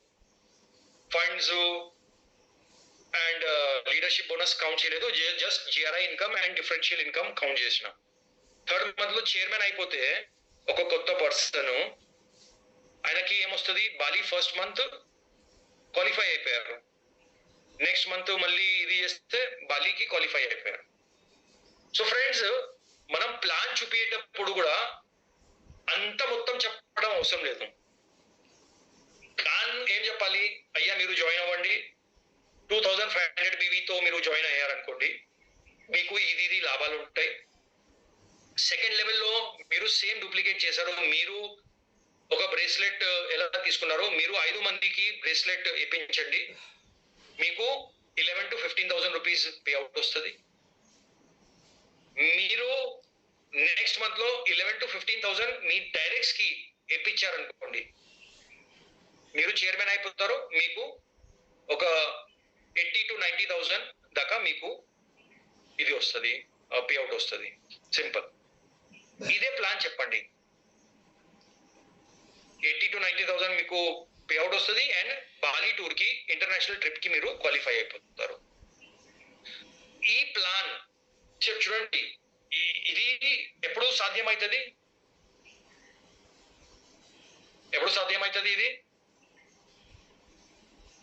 funds and leadership bonus count చేయలేదు, just GRI income and differential income count చేసిన. థర్డ్ మంత్ లో చైర్మన్ అయిపోతే ఒక కొత్త పర్సన్, ఆయనకి ఏమొస్తుంది, బాలి ఫస్ట్ మంత్ క్వాలిఫై అయిపోయారు, నెక్స్ట్ మంత్ మళ్ళీ ఇది చేస్తే బాలీకి క్వాలిఫై అయిపోయారు. సో ఫ్రెండ్స్, మనం ప్లాన్ చూపించేటప్పుడు కూడా అంత మొత్తం చెప్పడం అవసరం లేదు. ప్లాన్ ఏం చెప్పాలి, అయ్యా మీరు జాయిన్ అవ్వండి, 2500 BVతో మీరు జాయిన్ అయ్యారనుకోండి, మీకు ఇది లాభాలు ఉంటాయి. సెకండ్ లెవెల్లో మీరు సేమ్ డూప్లికేట్ చేశారు, మీరు ఒక బ్రేస్లెట్ ఎలా తీసుకున్నారో మీరు 5 మందికి బ్రేస్లెట్ ఇప్పించండి, మీకు 11 to 15,000 రూపీస్ పే అవుట్ వస్తుంది. మీరు నెక్స్ట్ మంత్ లో 11 to 15,000 మీ డైరెక్ట్స్ కి ఇప్పించారనుకోండి, మీరు చైర్మన్ అయిపోతారు, మీకు ఒక 80 to 90,000 దాకా మీకు ఇది వస్తుంది, పే అవుట్ వస్తుంది. సింపుల్. ఇదే ప్లాన్ చెప్పండి, 80 to 90,000 మీకు పే అవుట్ వస్తుంది అండ్ బాలి టూర్ కి, ఇంటర్నేషనల్ ట్రిప్ కి మీరు క్వాలిఫై అయిపోతారు. ఈ ప్లాన్ చూడండి, ఇది ఎప్పుడు సాధ్యమవుతుంది, ఎప్పుడు సాధ్యమవుతుంది ఇది?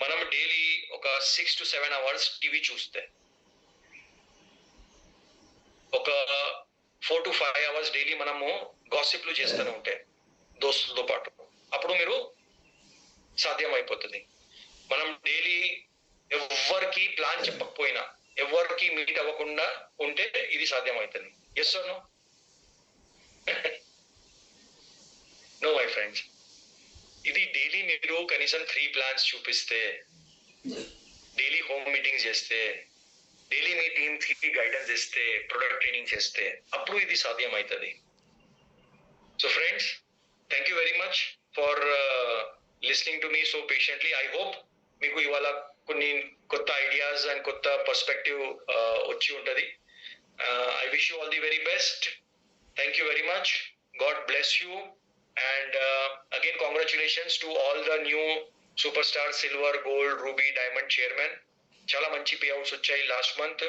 మనం డైలీ ఒక 6 to 7 అవర్స్ టీవీ చూస్తే, ఒక 4 to 5 అవర్స్ డైలీ మనము గాసిప్లు చేస్తూనే ఉంటే దోస్తులతో పాటు, అప్పుడు మీరు సాధ్యం అయిపోతుంది. మనం డైలీ ఎవరికి ప్లాన్ చెప్పకపోయినా, ఎవరికి మీట్ అవ్వకుండా ఉంటే ఇది సాధ్యం అవుతుంది. Yes or no? No my friends, ఇది డైలీ మీరు కనీసం 3 ప్లాన్స్ చూపిస్తే, డైలీ హోమ్ మీటింగ్స్ చేస్తే, డైలీ మీ టీమ్ కి గైడెన్స్ ఇస్తే, ప్రొడక్ట్ ట్రైనింగ్ చేస్తే, అప్పుడు ఇది సాధ్యం అవుతుంది. So friends, thank you very much for listening to me so patiently. I hope మీకు ఇవాళ కొన్ని కొత్త ఐడియాస్ అండ్ కొత్త పర్స్పెక్టివ్ వచ్చి ఉంటుంది. I wish you all the very best. Thank you very much. God bless you. And again, congratulations to all the new superstar, silver, gold, ruby, diamond chairman. Chala manchi payouts వచ్చాయి last month.